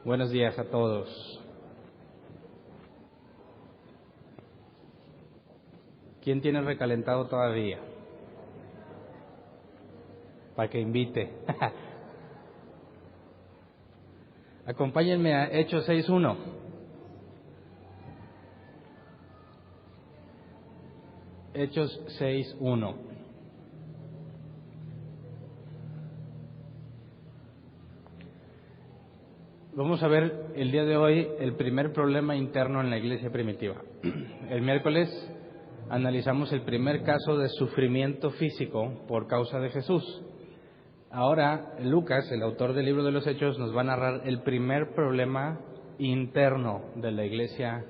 Buenos días a todos. ¿Quién tiene recalentado todavía? Para que invite. Acompáñenme a Hechos 6:1. Hechos 6:1. Vamos a ver el día de hoy el primer problema interno en la iglesia primitiva. El miércoles analizamos el primer caso de sufrimiento físico por causa de Jesús. Ahora Lucas, el autor del libro de los Hechos, nos va a narrar el primer problema interno de la iglesia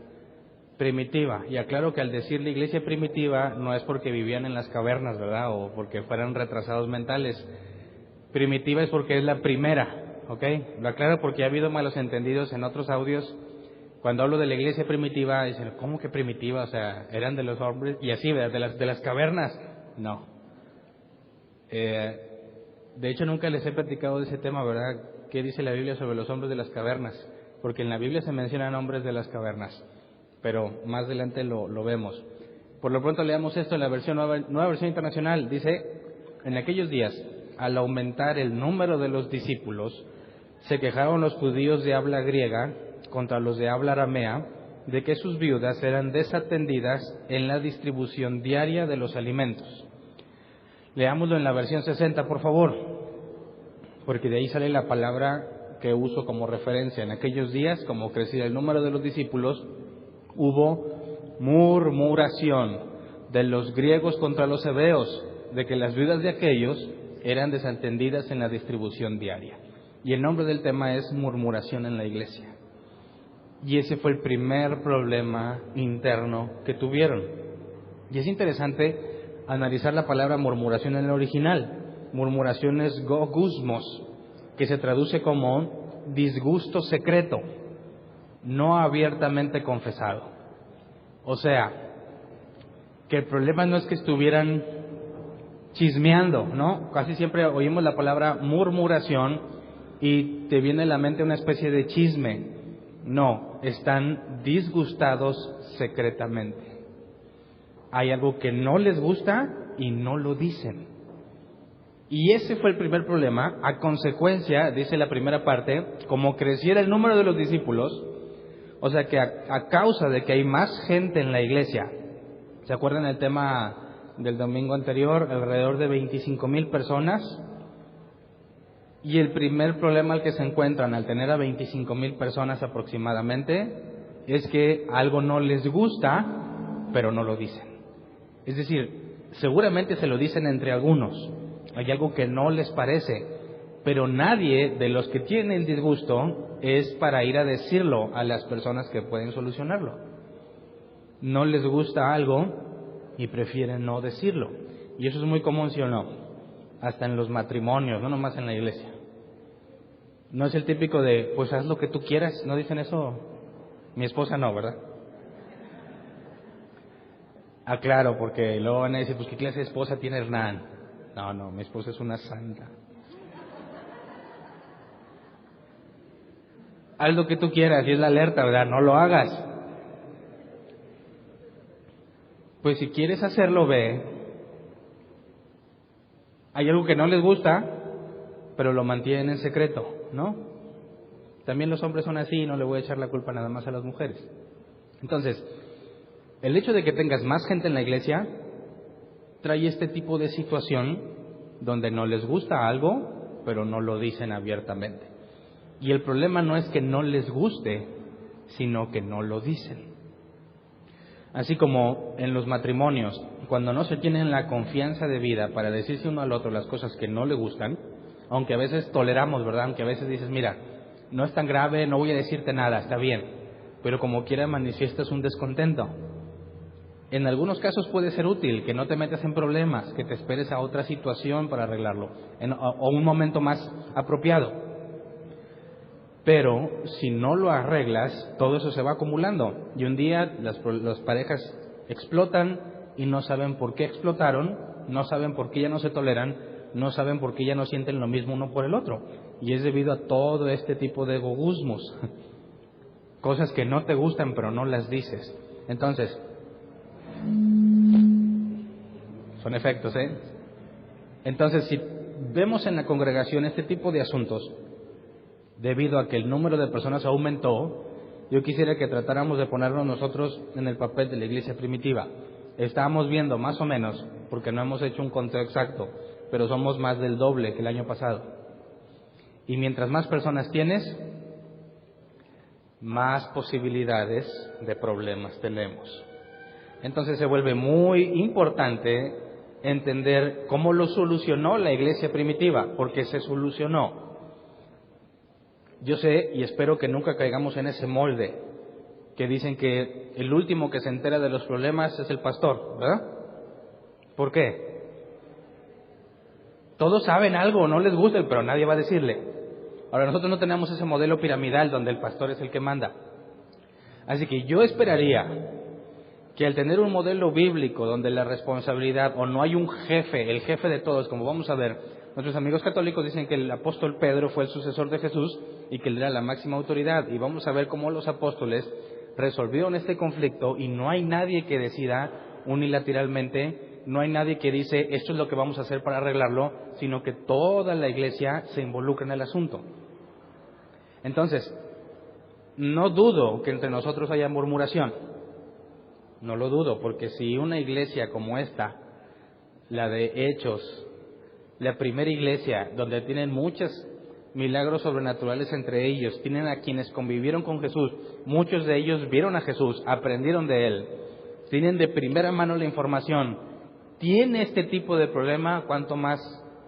primitiva. Y aclaro que al decir la iglesia primitiva no es porque vivían en las cavernas, ¿verdad? O porque fueran retrasados mentales. Primitiva es porque es la primera. ¿Ok? Lo aclaro porque ha habido malos entendidos en otros audios. Cuando hablo de la iglesia primitiva, dicen, ¿cómo que primitiva? O sea, eran de los hombres, y así, ¿verdad? De las cavernas. No. De hecho, nunca les he platicado de ese tema, ¿verdad? ¿Qué dice la Biblia sobre los hombres de las cavernas? Porque en la Biblia se mencionan hombres de las cavernas, pero más adelante lo vemos. Por lo pronto leamos esto en la versión nueva versión internacional. Dice, en aquellos días, al aumentar el número de los discípulos, se quejaron los judíos de habla griega contra los de habla aramea de que sus viudas eran desatendidas en la distribución diaria de los alimentos. Leámoslo en la versión 60, por favor, porque de ahí sale la palabra que uso como referencia. En aquellos días, como crecía el número de los discípulos, hubo murmuración de los griegos contra los hebreos, de que las viudas de aquellos eran desatendidas en la distribución diaria. Y el nombre del tema es murmuración en la iglesia. Y ese fue el primer problema interno que tuvieron. Y es interesante analizar la palabra murmuración en el original. Murmuración es gogusmos, que se traduce como disgusto secreto, no abiertamente confesado. O sea, que el problema no es que estuvieran chismeando, ¿no? Casi siempre oímos la palabra murmuración y te viene a la mente una especie de chisme. No, están disgustados secretamente. Hay algo que no les gusta y no lo dicen. Y ese fue el primer problema. A consecuencia, dice la primera parte, como creciera el número de los discípulos, o sea que a causa de que hay más gente en la iglesia, ¿se acuerdan el tema del domingo anterior? Alrededor de 25,000 personas. Y el primer problema al que se encuentran al tener a 25,000 personas aproximadamente es que algo no les gusta, pero no lo dicen. Es decir, seguramente se lo dicen entre algunos. Hay algo que no les parece, pero nadie de los que tienen el disgusto es para ir a decirlo a las personas que pueden solucionarlo. No les gusta algo y prefieren no decirlo. Y eso es muy común, ¿sí o no? Hasta en los matrimonios, no nomás en la iglesia. No es el típico de, pues haz lo que tú quieras. ¿No dicen eso? Mi esposa no, ¿verdad? Ah, claro, porque luego van a decir, pues ¿qué clase de esposa tiene Hernán? No, mi esposa es una santa. Haz lo que tú quieras, y es la alerta, ¿verdad? No lo hagas. Pues si quieres hacerlo, ve. Hay algo que no les gusta, pero lo mantienen en secreto, ¿no? También los hombres son así, no le voy a echar la culpa nada más a las mujeres. Entonces, el hecho de que tengas más gente en la iglesia trae este tipo de situación donde no les gusta algo, pero no lo dicen abiertamente. Y el problema no es que no les guste, sino que no lo dicen. Así como en los matrimonios, cuando no se tienen la confianza de vida para decirse uno al otro las cosas que no le gustan, aunque a veces toleramos, ¿verdad? Aunque a veces dices, mira, no es tan grave, no voy a decirte nada, está bien, pero como quiera manifiestas un descontento. En algunos casos puede ser útil que no te metas en problemas, que te esperes a otra situación para arreglarlo, o un momento más apropiado. Pero si no lo arreglas, todo eso se va acumulando. Y un día las parejas explotan y no saben por qué explotaron, no saben por qué ya no se toleran, no saben por qué ya no sienten lo mismo uno por el otro. y es debido a todo este tipo de gogusmos, cosas que no te gustan pero no las dices. Entonces, son efectos, ¿eh? Entonces, si vemos en la congregación este tipo de asuntos, debido a que el número de personas aumentó, yo quisiera que tratáramos de ponernos nosotros en el papel de la iglesia primitiva. Estábamos viendo más o menos, porque no hemos hecho un conteo exacto, pero somos más del doble que el año pasado. Y mientras más personas tienes, más posibilidades de problemas tenemos. Entonces se vuelve muy importante entender cómo lo solucionó la iglesia primitiva, porque se solucionó. Yo sé y espero que nunca caigamos en ese molde que dicen que el último que se entera de los problemas es el pastor, ¿verdad? ¿Por qué? Todos saben algo, no les gusta, pero nadie va a decirle. Ahora, nosotros no tenemos ese modelo piramidal donde el pastor es el que manda. Así que yo esperaría que al tener un modelo bíblico donde la responsabilidad, o no hay un jefe, el jefe de todos, como vamos a ver, nuestros amigos católicos dicen que el apóstol Pedro fue el sucesor de Jesús y que él era la máxima autoridad, y vamos a ver cómo los apóstoles resolvieron este conflicto y no hay nadie que decida unilateralmente, no hay nadie que dice esto es lo que vamos a hacer para arreglarlo, sino que toda la iglesia se involucra en el asunto. Entonces, no dudo que entre nosotros haya murmuración, no lo dudo, porque si una iglesia como esta, la de Hechos, la primera iglesia, donde tienen muchos milagros sobrenaturales entre ellos, tienen a quienes convivieron con Jesús, muchos de ellos vieron a Jesús, aprendieron de Él, tienen de primera mano la información, tiene este tipo de problema, cuanto más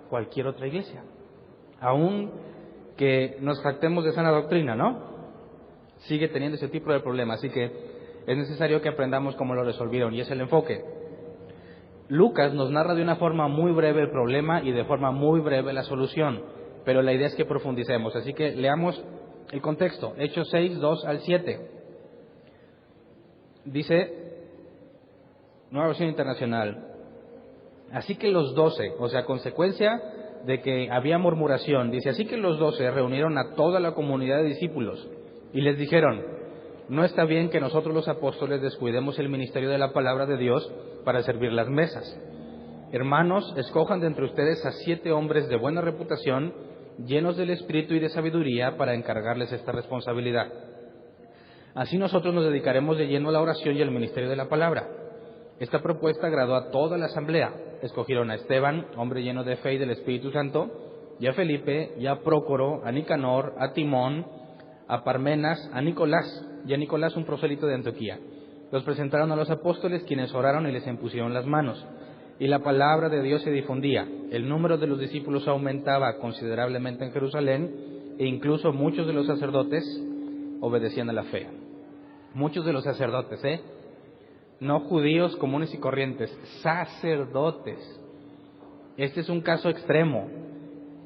cualquier otra iglesia. Aún que nos jactemos de sana doctrina, ¿no? Sigue teniendo ese tipo de problema, así que es necesario que aprendamos cómo lo resolvieron, y es el enfoque. Lucas nos narra de una forma muy breve el problema y de forma muy breve la solución, pero la idea es que profundicemos, así que leamos el contexto. Hechos 6, 2 al 7. Dice, Nueva Versión Internacional, así que los 12, o sea, consecuencia de que había murmuración, dice, así que los 12 reunieron a toda la comunidad de discípulos y les dijeron, no está bien que nosotros los apóstoles descuidemos el ministerio de la palabra de Dios para servir las mesas. Hermanos, escojan de entre ustedes a 7 hombres de buena reputación, llenos del espíritu y de sabiduría, para encargarles esta responsabilidad. Así nosotros nos dedicaremos de lleno a la oración y al ministerio de la palabra. Esta propuesta agradó a toda la asamblea. Escogieron a Esteban, hombre lleno de fe y del Espíritu Santo, y a Felipe, y a Prócoro, a Nicanor, a Timón, a Parmenas, a Nicolás, y a Nicolás, un prosélito de Antioquía. Los presentaron a los apóstoles, quienes oraron y les impusieron las manos. Y la palabra de Dios se difundía. El número de los discípulos aumentaba considerablemente en Jerusalén, e incluso muchos de los sacerdotes obedecían a la fe. Muchos de los sacerdotes, no judíos comunes y corrientes, sacerdotes. Este es un caso extremo.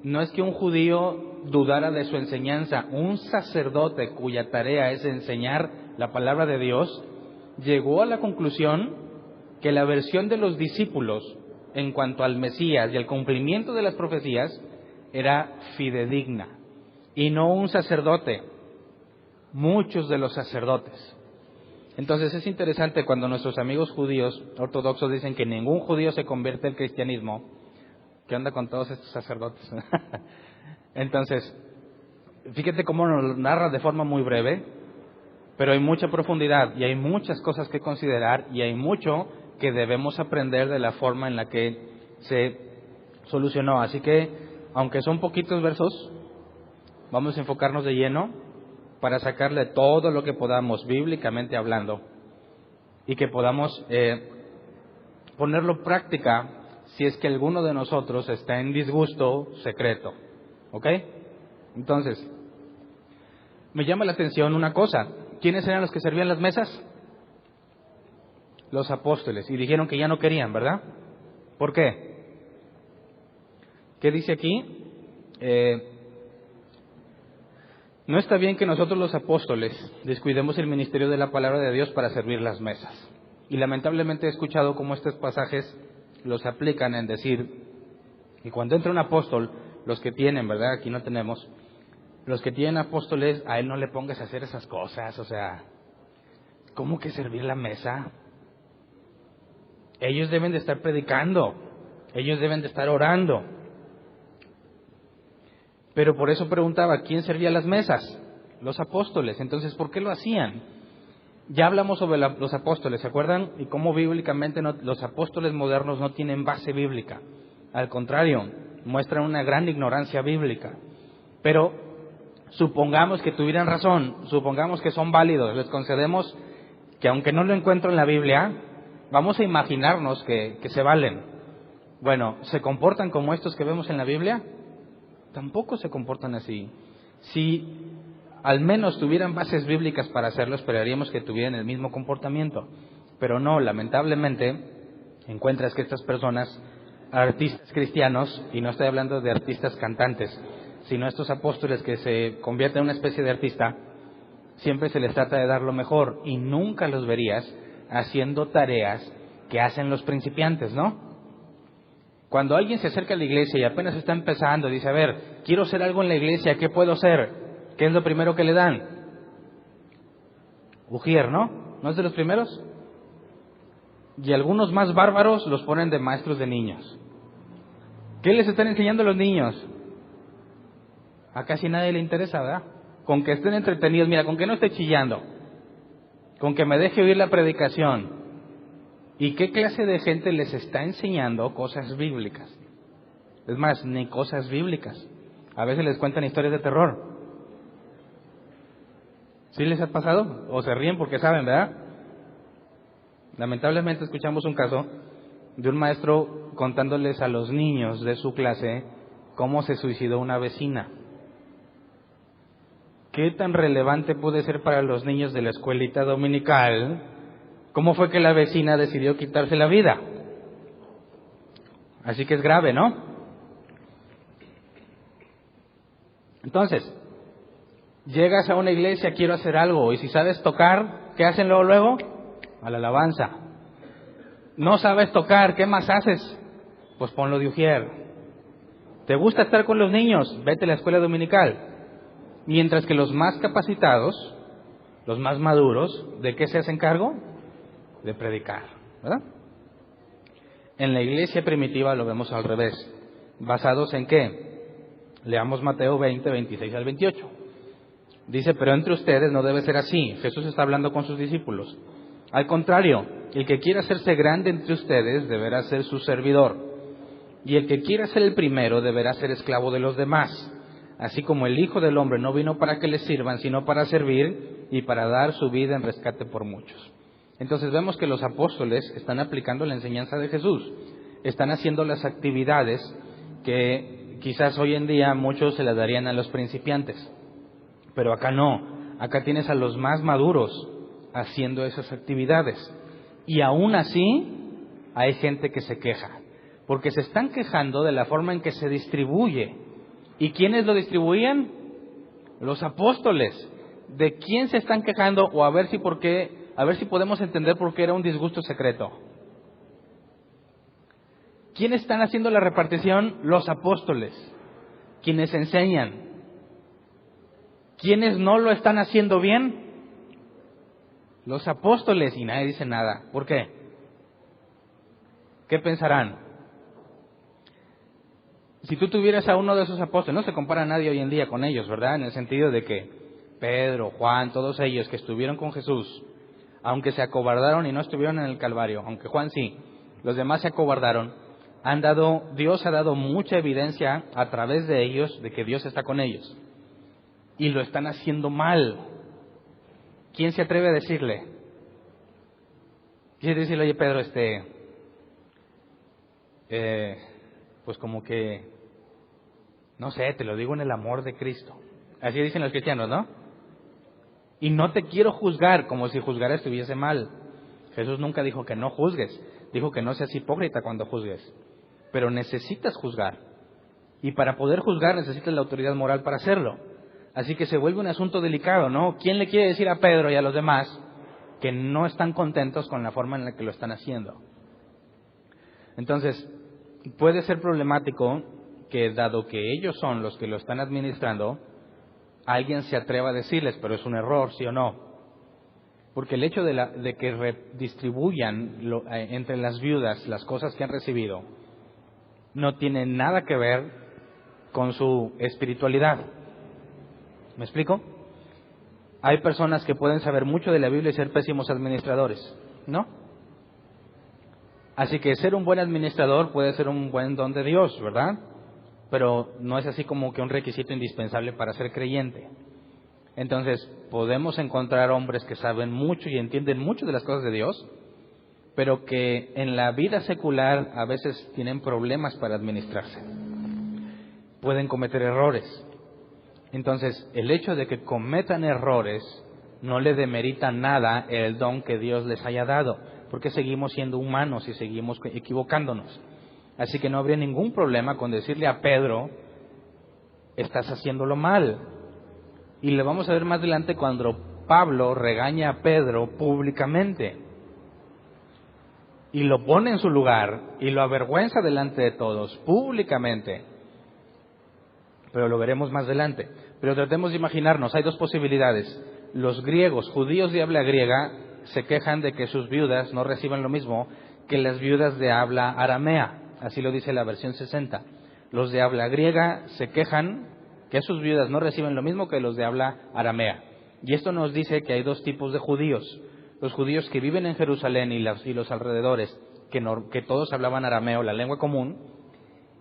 No es que un judío dudara de su enseñanza, un sacerdote cuya tarea es enseñar la palabra de Dios, llegó a la conclusión que la versión de los discípulos en cuanto al Mesías y al cumplimiento de las profecías era fidedigna, y no un sacerdote, muchos de los sacerdotes. Entonces es interesante cuando nuestros amigos judíos ortodoxos dicen que ningún judío se convierte al cristianismo. ¿Qué onda con todos estos sacerdotes? Entonces, fíjate cómo nos narra de forma muy breve, pero hay mucha profundidad y hay muchas cosas que considerar y hay mucho que debemos aprender de la forma en la que se solucionó. Así que, aunque son poquitos versos, vamos a enfocarnos de lleno para sacarle todo lo que podamos bíblicamente hablando y que podamos ponerlo en práctica si es que alguno de nosotros está en disgusto secreto. ¿Ok? Entonces, me llama la atención una cosa. ¿Quiénes eran los que servían las mesas? Los apóstoles. Y dijeron que ya no querían, ¿verdad? ¿Por qué? ¿Qué dice aquí? No está bien que nosotros los apóstoles descuidemos el ministerio de la palabra de Dios para servir las mesas. Y lamentablemente he escuchado cómo estos pasajes los aplican en decir que cuando entra un apóstol los que tienen, ¿verdad? Aquí no tenemos. Los que tienen apóstoles, a él no le pongas a hacer esas cosas, o sea, ¿cómo que servir la mesa? Ellos deben de estar predicando, ellos deben de estar orando. Pero por eso preguntaba, ¿quién servía las mesas? Los apóstoles. Entonces, ¿por qué lo hacían? Ya hablamos sobre los apóstoles, ¿se acuerdan? Y cómo bíblicamente los apóstoles modernos no tienen base bíblica. Al contrario, muestran una gran ignorancia bíblica. Pero supongamos que tuvieran razón, supongamos que son válidos, les concedemos que aunque no lo encuentro en la Biblia, vamos a imaginarnos que se valen. Bueno, ¿se comportan como estos que vemos en la Biblia? Tampoco se comportan así. Si al menos tuvieran bases bíblicas para hacerlo, esperaríamos que tuvieran el mismo comportamiento. Pero no, lamentablemente, encuentras que estas personas, artistas cristianos, y no estoy hablando de artistas cantantes, sino estos apóstoles que se convierten en una especie de artista, siempre se les trata de dar lo mejor, y nunca los verías haciendo tareas que hacen los principiantes, ¿no? Cuando alguien se acerca a la iglesia y apenas está empezando, dice, a ver, quiero hacer algo en la iglesia, ¿qué puedo hacer? ¿Qué es lo primero que le dan? Ujier, ¿no? ¿No es de los primeros? Y algunos más bárbaros los ponen de maestros de niños. ¿Qué les están enseñando a los niños? A casi nadie le interesa, ¿verdad? Con que estén entretenidos, mira, con que no esté chillando, con que me deje oír la predicación. ¿Y qué clase de gente les está enseñando cosas bíblicas? Es más, ni cosas bíblicas. A veces les cuentan historias de terror. ¿Sí les ha pasado? O se ríen porque saben, ¿verdad? Lamentablemente escuchamos un caso de un maestro contándoles a los niños de su clase cómo se suicidó una vecina. ¿Qué tan relevante puede ser para los niños de la escuelita dominical? ¿Cómo fue que la vecina decidió quitarse la vida? Así que es grave, ¿no? Entonces, llegas a una iglesia, quiero hacer algo, y si sabes tocar, ¿qué hacen luego? A la alabanza. No sabes tocar, ¿qué más haces? Pues ponlo de ujier. ¿Te gusta estar con los niños? Vete a la escuela dominical. Mientras que los más capacitados, los más maduros, ¿de qué se hacen cargo? De predicar, ¿verdad? En la iglesia primitiva lo vemos al revés. ¿Basados en qué? Leamos Mateo 20, 26 al 28. Dice, pero entre ustedes no debe ser así. Jesús está hablando con sus discípulos. Al contrario, el que quiera hacerse grande entre ustedes deberá ser su servidor. Y el que quiera ser el primero deberá ser esclavo de los demás. Así como el Hijo del Hombre no vino para que le sirvan, sino para servir y para dar su vida en rescate por muchos. Entonces vemos que los apóstoles están aplicando la enseñanza de Jesús. Están haciendo las actividades que quizás hoy en día muchos se las darían a los principiantes. Pero acá no. Acá tienes a los más maduros haciendo esas actividades. Y aún así hay gente que se queja. Porque se están quejando de la forma en que se distribuye. ¿Y quiénes lo distribuían? Los apóstoles. ¿De quién se están quejando? O a ver si podemos entender por qué era un disgusto secreto. ¿Quiénes están haciendo la repartición? Los apóstoles, quienes enseñan. ¿Quiénes no lo están haciendo bien? Los apóstoles, y nadie dice nada. ¿Por qué? ¿Qué pensarán? Si tú tuvieras a uno de esos apóstoles, no se compara a nadie hoy en día con ellos, ¿verdad? En el sentido de que Pedro, Juan, todos ellos que estuvieron con Jesús, aunque se acobardaron y no estuvieron en el Calvario, aunque Juan sí, los demás se acobardaron, Dios ha dado mucha evidencia a través de ellos de que Dios está con ellos. Y lo están haciendo mal. ¿Quién se atreve a decirle? Quiere decirle, oye Pedro, pues como que, no sé, te lo digo en el amor de Cristo. Así dicen los cristianos, ¿no? Y no te quiero juzgar, como si juzgar estuviese mal. Jesús nunca dijo que no juzgues, dijo que no seas hipócrita cuando juzgues. Pero necesitas juzgar. Y para poder juzgar necesitas la autoridad moral para hacerlo. Así que se vuelve un asunto delicado, ¿no? ¿Quién le quiere decir a Pedro y a los demás que no están contentos con la forma en la que lo están haciendo? Entonces, puede ser problemático que dado que ellos son los que lo están administrando, alguien se atreva a decirles, pero es un error, ¿sí o no? Porque el hecho de que redistribuyan entre las viudas las cosas que han recibido no tiene nada que ver con su espiritualidad. ¿Me explico? Hay personas que pueden saber mucho de la Biblia y ser pésimos administradores, ¿no? Así que ser un buen administrador puede ser un buen don de Dios, ¿verdad? Pero no es así como que un requisito indispensable para ser creyente. Entonces, podemos encontrar hombres que saben mucho y entienden mucho de las cosas de Dios, pero que en la vida secular a veces tienen problemas para administrarse. Pueden cometer errores. Entonces, el hecho de que cometan errores no le demerita nada el don que Dios les haya dado, porque seguimos siendo humanos y seguimos equivocándonos. Así que no habría ningún problema con decirle a Pedro, estás haciéndolo mal. Y le vamos a ver más adelante cuando Pablo regaña a Pedro públicamente y lo pone en su lugar y lo avergüenza delante de todos, públicamente. Pero lo veremos más adelante. Pero tratemos de imaginarnos, hay dos posibilidades. Los griegos, judíos de habla griega, se quejan de que sus viudas no reciban lo mismo que las viudas de habla aramea. Así lo dice la versión 60. Los de habla griega se quejan que sus viudas no reciben lo mismo que los de habla aramea. Y esto nos dice que hay dos tipos de judíos. Los judíos que viven en Jerusalén y los alrededores, que todos hablaban arameo, la lengua común,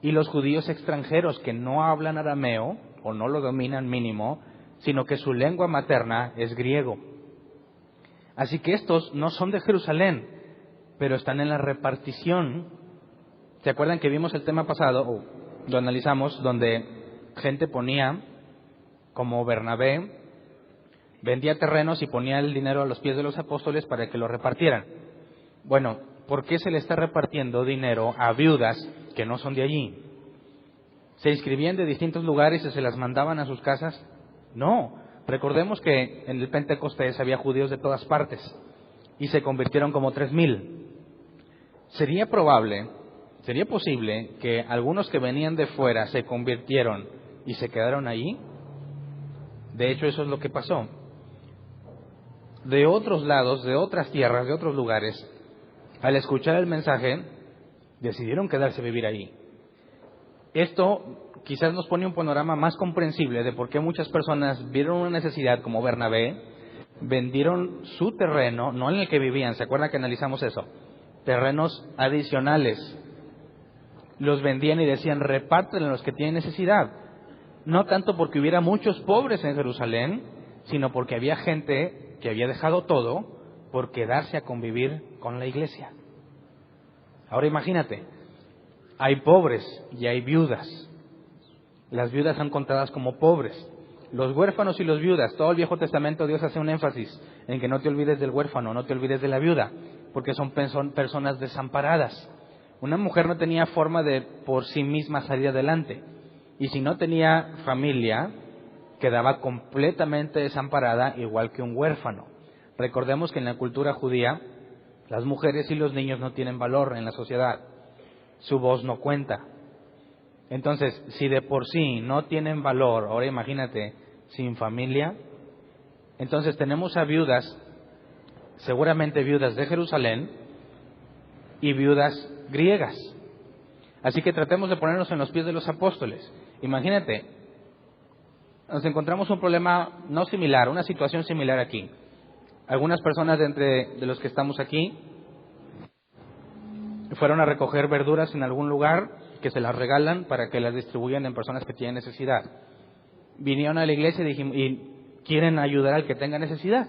y los judíos extranjeros que no hablan arameo, o no lo dominan mínimo, sino que su lengua materna es griego. Así que estos no son de Jerusalén, pero están en la repartición. ¿Se acuerdan que vimos el tema pasado, o lo analizamos, donde gente ponía, como Bernabé, vendía terrenos y ponía el dinero a los pies de los apóstoles para que lo repartieran? Bueno, ¿por qué se le está repartiendo dinero a viudas que no son de allí? ¿Se inscribían de distintos lugares y se las mandaban a sus casas? No. Recordemos que en el Pentecostés había judíos de todas partes y se convirtieron como 3,000. Sería posible que algunos que venían de fuera se convirtieron y se quedaron allí. De hecho, eso es lo que pasó. De otros lados, de otras tierras, de otros lugares, al escuchar el mensaje, decidieron quedarse a vivir ahí. Esto quizás nos pone un panorama más comprensible de por qué muchas personas vieron una necesidad, como Bernabé, vendieron su terreno, no en el que vivían, ¿se acuerdan que analizamos eso? Terrenos adicionales. Los vendían y decían, repártelo a los que tienen necesidad. No tanto porque hubiera muchos pobres en Jerusalén, sino porque había gente que había dejado todo por quedarse a convivir con la iglesia. Ahora imagínate, hay pobres y hay viudas. Las viudas son contadas como pobres. Los huérfanos y los viudas, todo el Viejo Testamento Dios hace un énfasis en que no te olvides del huérfano, no te olvides de la viuda, porque son personas desamparadas. Una mujer no tenía forma de por sí misma salir adelante, y si no tenía familia, quedaba completamente desamparada, igual que un huérfano. Recordemos que en la cultura judía, las mujeres y los niños no tienen valor en la sociedad, su voz no cuenta. Entonces, si de por sí no tienen valor, ahora imagínate, sin familia, entonces tenemos a viudas, seguramente viudas de Jerusalén y viudas griegas. Así que tratemos de ponernos en los pies de los apóstoles. Imagínate, nos encontramos un problema no similar, una situación similar aquí. Algunas personas de los que estamos aquí fueron a recoger verduras en algún lugar que se las regalan para que las distribuyan en personas que tienen necesidad. Vinieron a la iglesia y quieren ayudar al que tenga necesidad.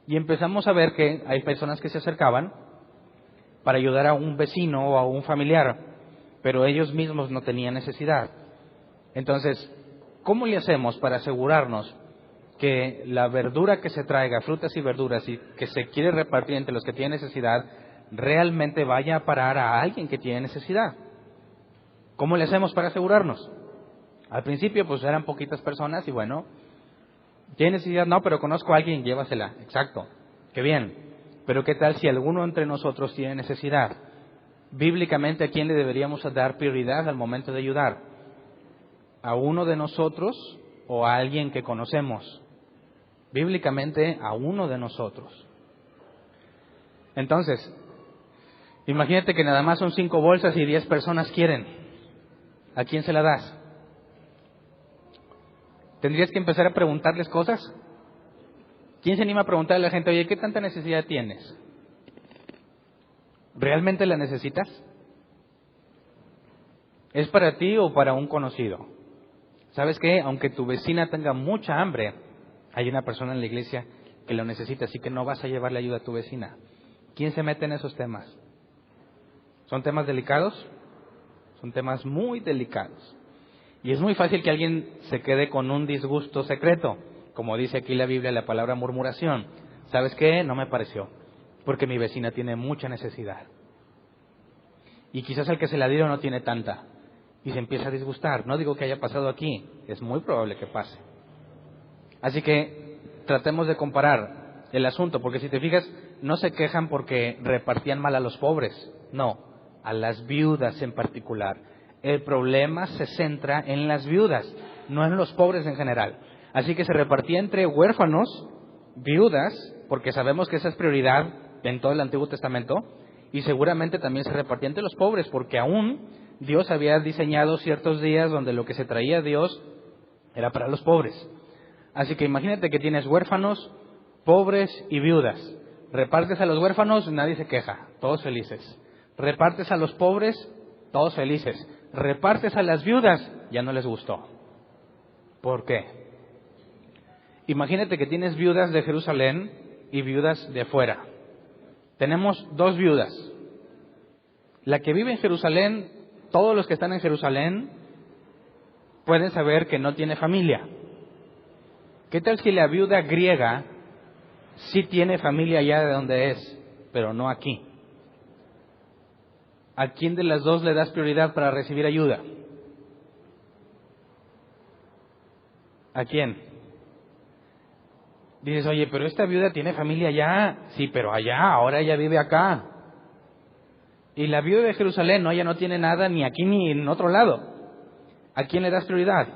Y empezamos a ver que hay personas que se acercaban para ayudar a un vecino o a un familiar, pero ellos mismos no tenían necesidad. Entonces, ¿cómo le hacemos para asegurarnos que la verdura que se traiga, frutas y verduras, y que se quiere repartir entre los que tienen necesidad, realmente vaya a parar a alguien que tiene necesidad? ¿Cómo le hacemos para asegurarnos? Al principio pues eran poquitas personas y bueno, ¿tiene necesidad? No, pero conozco a alguien, llévasela. Exacto, qué bien. Pero ¿qué tal si alguno entre nosotros tiene necesidad? Bíblicamente, ¿a quién le deberíamos dar prioridad al momento de ayudar? ¿A uno de nosotros o a alguien que conocemos? Bíblicamente, a uno de nosotros. Entonces, imagínate que nada más son 5 bolsas y 10 personas quieren. ¿A quién se la das? ¿Tendrías que empezar a preguntarles cosas? ¿Quién se anima a preguntarle a la gente, oye, qué tanta necesidad tienes? ¿Realmente la necesitas? ¿Es para ti o para un conocido? ¿Sabes qué? Aunque tu vecina tenga mucha hambre, hay una persona en la iglesia que lo necesita, así que no vas a llevarle ayuda a tu vecina. ¿Quién se mete en esos temas? ¿Son temas delicados? Son temas muy delicados. Y es muy fácil que alguien se quede con un disgusto secreto, como dice aquí la Biblia, la palabra murmuración. ¿Sabes qué? No me pareció, porque mi vecina tiene mucha necesidad. Y quizás el que se la dio no tiene tanta, y se empieza a disgustar. No digo que haya pasado aquí, es muy probable que pase. Así que tratemos de comparar el asunto, porque si te fijas, no se quejan porque repartían mal a los pobres, no, a las viudas en particular. El problema se centra en las viudas, no en los pobres en general. Así que se repartía entre huérfanos, viudas, porque sabemos que esa es prioridad en todo el Antiguo Testamento, y seguramente también se repartía entre los pobres, porque aún Dios había diseñado ciertos días donde lo que se traía a Dios era para los pobres. Así que imagínate que tienes huérfanos, pobres y viudas. Repartes a los huérfanos, nadie se queja, todos felices. Repartes a los pobres, todos felices. Repartes a las viudas, ya no les gustó. ¿Por qué? Imagínate que tienes viudas de Jerusalén y viudas de fuera. Tenemos 2 viudas. La que vive en Jerusalén, todos los que están en Jerusalén pueden saber que no tiene familia. ¿Qué tal si la viuda griega sí tiene familia allá de donde es, pero no aquí? ¿A quién de las dos le das prioridad para recibir ayuda? ¿A quién? Dices, oye, pero esta viuda tiene familia allá. Sí, pero allá, ahora ella vive acá. Y la viuda de Jerusalén, no, ella no tiene nada ni aquí ni en otro lado. ¿A quién le das prioridad?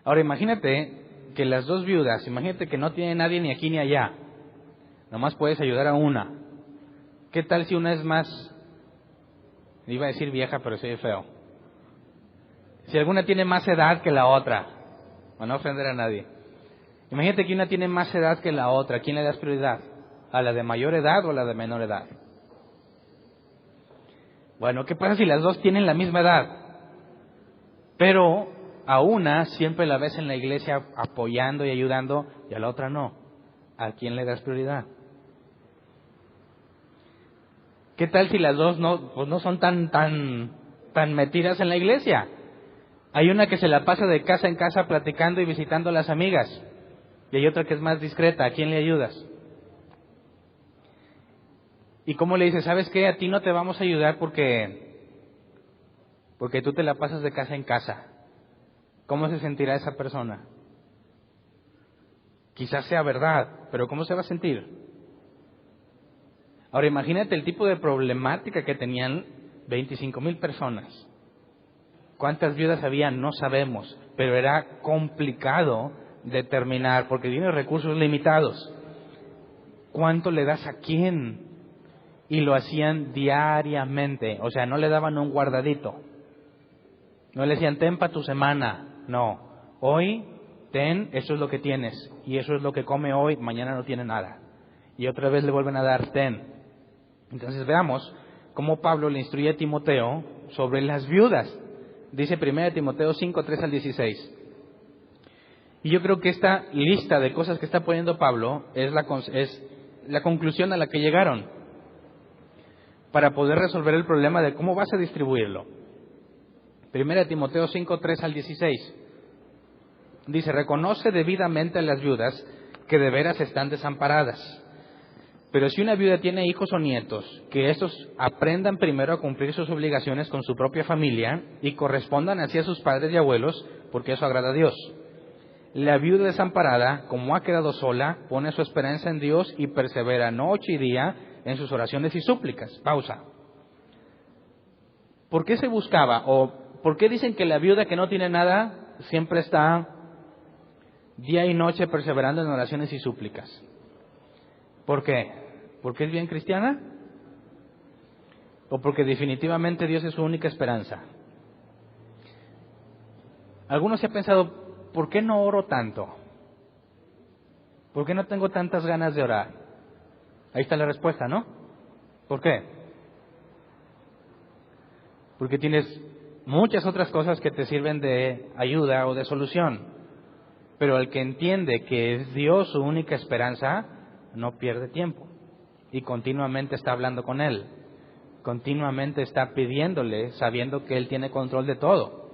Ahora imagínate que las 2 viudas, imagínate que no tiene nadie ni aquí ni allá. Nomás puedes ayudar a una. ¿Qué tal si una es más, iba a decir vieja, pero soy feo? Si alguna tiene más edad que la otra, para no ofender a nadie. Imagínate que una tiene más edad que la otra, ¿a quién le das prioridad? ¿A la de mayor edad o a la de menor edad? Bueno, ¿qué pasa si las 2 tienen la misma edad? Pero a una siempre la ves en la iglesia apoyando y ayudando y a la otra no. ¿A quién le das prioridad? ¿Qué tal si las 2 no son tan metidas en la iglesia? Hay una que se la pasa de casa en casa platicando y visitando a las amigas. Y hay otra que es más discreta. ¿A quién le ayudas? ¿Y cómo le dices? ¿Sabes qué? A ti no te vamos a ayudar porque tú te la pasas de casa en casa. ¿Cómo se sentirá esa persona? Quizás sea verdad, pero ¿cómo se va a sentir? Ahora imagínate el tipo de problemática que tenían 25,000 personas. ¿Cuántas viudas había? No sabemos, pero era complicado determinar porque tiene recursos limitados. ¿Cuánto le das a quién? Y lo hacían diariamente, o sea, no le daban un guardadito. No le decían, ten para tu semana. No, hoy ten, eso es lo que tienes. Y eso es lo que come hoy, mañana no tiene nada. Y otra vez le vuelven a dar, ten. Entonces veamos cómo Pablo le instruye a Timoteo sobre las viudas. Dice 1 Timoteo 5, 3 al 16. Y yo creo que esta lista de cosas que está poniendo Pablo es la conclusión a la que llegaron para poder resolver el problema de cómo vas a distribuirlo. 1 Timoteo 5, 3 al 16. Dice, reconoce debidamente a las viudas que de veras están desamparadas. Pero si una viuda tiene hijos o nietos, que estos aprendan primero a cumplir sus obligaciones con su propia familia y correspondan así a sus padres y abuelos, porque eso agrada a Dios. La viuda desamparada, como ha quedado sola, pone su esperanza en Dios y persevera noche y día en sus oraciones y súplicas. Pausa. ¿Por qué se buscaba? ¿O por qué dicen que la viuda que no tiene nada siempre está día y noche perseverando en oraciones y súplicas? ¿Por qué? ¿Porque es bien cristiana? ¿O porque definitivamente Dios es su única esperanza? Algunos se han pensado, ¿por qué no oro tanto? ¿Por qué no tengo tantas ganas de orar? Ahí está la respuesta, ¿no? ¿Por qué? Porque tienes muchas otras cosas que te sirven de ayuda o de solución. Pero el que entiende que es Dios su única esperanza, no pierde tiempo. Y continuamente está hablando con Él. Continuamente está pidiéndole, sabiendo que Él tiene control de todo.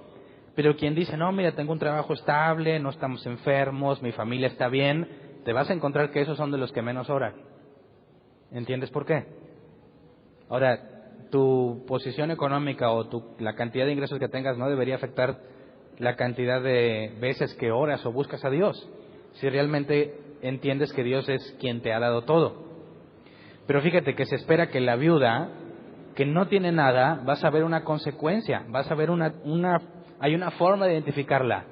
Pero quien dice, no, mira, tengo un trabajo estable, no estamos enfermos, mi familia está bien, te vas a encontrar que esos son de los que menos oran. ¿Entiendes por qué? Ahora, tu posición económica o la cantidad de ingresos que tengas no debería afectar la cantidad de veces que oras o buscas a Dios, si realmente entiendes que Dios es quien te ha dado todo. Pero fíjate que se espera que la viuda, que no tiene nada, vas a ver una consecuencia, vas a ver hay una forma de identificarla.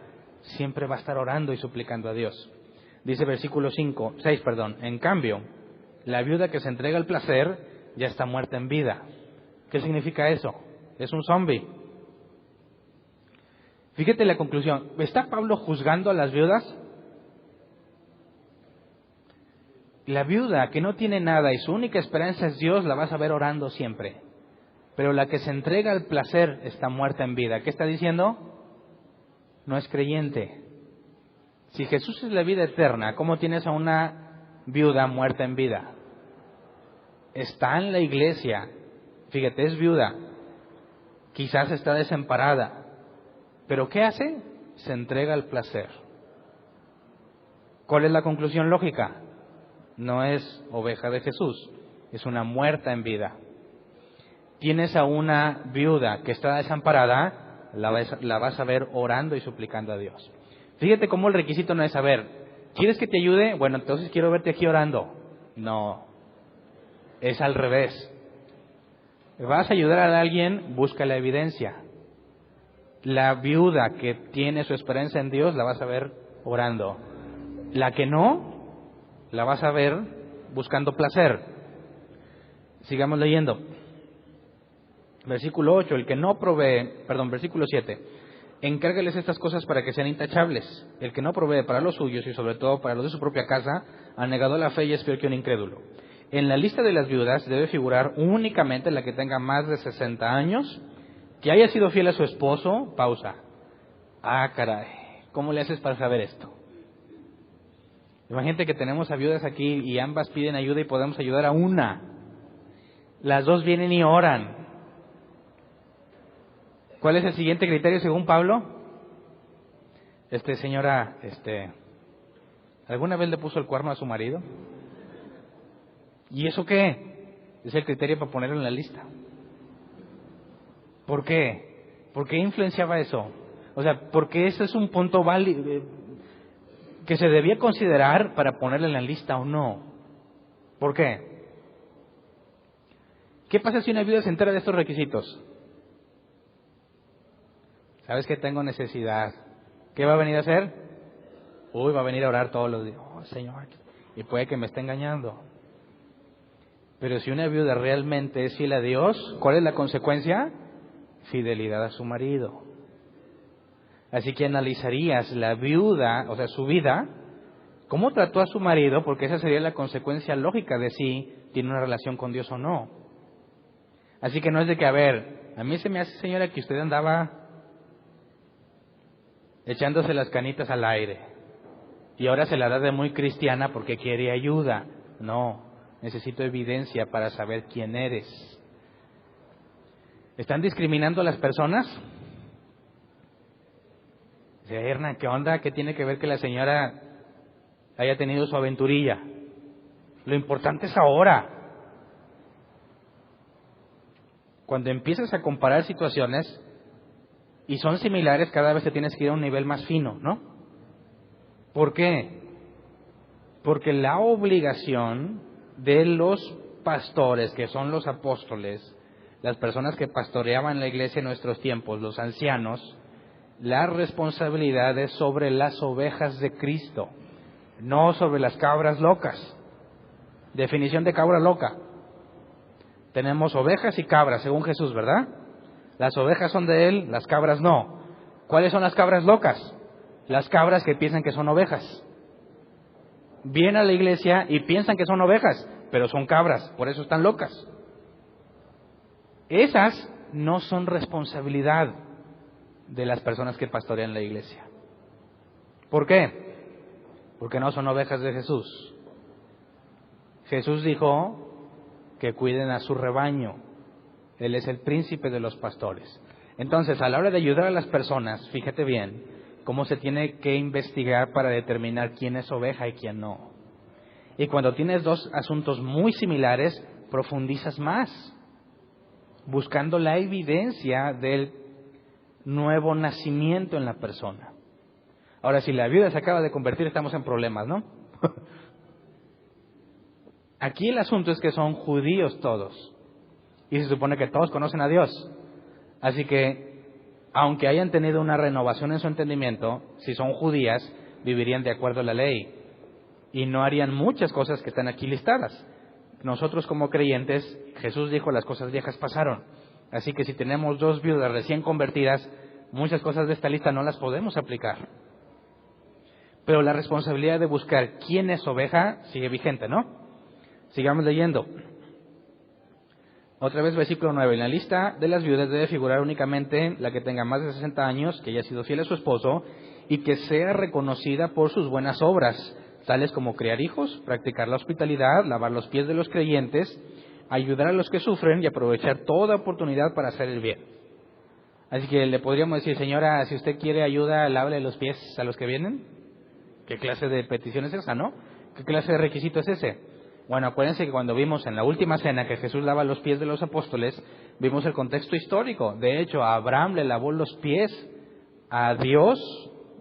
Siempre va a estar orando y suplicando a Dios. Dice versículo 6, en cambio, la viuda que se entrega al placer ya está muerta en vida. ¿Qué significa eso? Es un zombie. Fíjate la conclusión. ¿Está Pablo juzgando a las viudas? La viuda que no tiene nada y su única esperanza es Dios, la vas a ver orando siempre. Pero la que se entrega al placer está muerta en vida. ¿Qué está diciendo? No es creyente. Si Jesús es la vida eterna, ¿cómo tienes a una viuda muerta en vida? Está en la iglesia. Fíjate, es viuda. Quizás está desamparada. ¿Pero qué hace? Se entrega al placer. ¿Cuál es la conclusión lógica? No es oveja de Jesús, es una muerta en vida. Tienes a una viuda que está desamparada, la vas a ver orando y suplicando a Dios. Fíjate cómo el requisito no es saber, ¿quieres que te ayude? Bueno, entonces quiero verte aquí orando. No, es al revés. ¿Vas a ayudar a alguien? Busca la evidencia. La viuda que tiene su esperanza en Dios, la vas a ver orando. La que no, la vas a ver buscando placer. Sigamos leyendo. Versículo 8, versículo 7. Encárgales estas cosas para que sean intachables. El que no provee para los suyos y sobre todo para los de su propia casa, ha negado la fe y es peor que un incrédulo. En la lista de las viudas debe figurar únicamente la que tenga más de 60 años, que haya sido fiel a su esposo. Pausa. Ah, caray, ¿cómo le haces para saber esto? Imagínate que tenemos a viudas aquí y ambas piden ayuda y podemos ayudar a una. Las dos vienen y oran. ¿Cuál es el siguiente criterio según Pablo? Señora, ¿alguna vez le puso el cuerno a su marido? ¿Y eso qué? Es el criterio para ponerlo en la lista. ¿Por qué? ¿Por qué influenciaba eso? O sea, porque ese es un punto válido que se debía considerar para ponerle en la lista o no. ¿Por qué? ¿Qué pasa si una viuda se entera de estos requisitos? ¿Sabes que tengo necesidad? ¿Qué va a venir a hacer? Va a venir a orar todos los días. Señor, y puede que me esté engañando. Pero si una viuda realmente es fiel a Dios, ¿cuál es la consecuencia? Fidelidad a su marido. Así que analizarías la viuda, o sea, su vida, cómo trató a su marido, porque esa sería la consecuencia lógica de si tiene una relación con Dios o no. Así que no es de que, a mí se me hace, señora, que usted andaba echándose las canitas al aire y ahora se la da de muy cristiana porque quiere ayuda. No, necesito evidencia para saber quién eres. ¿Están discriminando a las personas? Dice, Hernán, ¿qué onda? ¿Qué tiene que ver que la señora haya tenido su aventurilla? Lo importante es ahora. Cuando empiezas a comparar situaciones y son similares, cada vez te tienes que ir a un nivel más fino, ¿no? ¿Por qué? Porque la obligación de los pastores, que son los apóstoles, las personas que pastoreaban la iglesia en nuestros tiempos, los ancianos, la responsabilidad es sobre las ovejas de Cristo, no sobre las cabras locas. Definición de cabra loca. Tenemos ovejas y cabras, según Jesús, ¿verdad? Las ovejas son de Él, las cabras no. ¿Cuáles son las cabras locas? Las cabras que piensan que son ovejas. Vienen a la iglesia y piensan que son ovejas, pero son cabras, por eso están locas. Esas no son responsabilidad de las personas que pastorean la iglesia. ¿Por qué? Porque no son ovejas de Jesús. Jesús dijo que cuiden a su rebaño. Él es el príncipe de los pastores. Entonces, a la hora de ayudar a las personas, fíjate bien cómo se tiene que investigar para determinar quién es oveja y quién no. Y cuando tienes dos asuntos muy similares, profundizas más, buscando la evidencia del nuevo nacimiento en la persona. Ahora, si la viuda se acaba de convertir, estamos en problemas, ¿no? Aquí el asunto es que son judíos todos. Y se supone que todos conocen a Dios. Así que, aunque hayan tenido una renovación en su entendimiento, si son judías, vivirían de acuerdo a la ley. Y no harían muchas cosas que están aquí listadas. Nosotros como creyentes, Jesús dijo, las cosas viejas pasaron. Así que si tenemos dos viudas recién convertidas, muchas cosas de esta lista no las podemos aplicar. Pero la responsabilidad de buscar quién es oveja sigue vigente, ¿no? Sigamos leyendo. Otra vez versículo 9. En la lista de las viudas debe figurar únicamente la que tenga más de 60 años, que haya sido fiel a su esposo y que sea reconocida por sus buenas obras, tales como criar hijos, practicar la hospitalidad, lavar los pies de los creyentes, ayudar a los que sufren y aprovechar toda oportunidad para hacer el bien. Así que le podríamos decir, señora, si usted quiere ayuda, lávele los pies a los que vienen. ¿Qué clase de petición es esa, no? ¿Qué clase de requisito es ese? Bueno, acuérdense que cuando vimos en la última cena que Jesús lava los pies de los apóstoles, vimos el contexto histórico. De hecho, a Abraham le lavó los pies a Dios,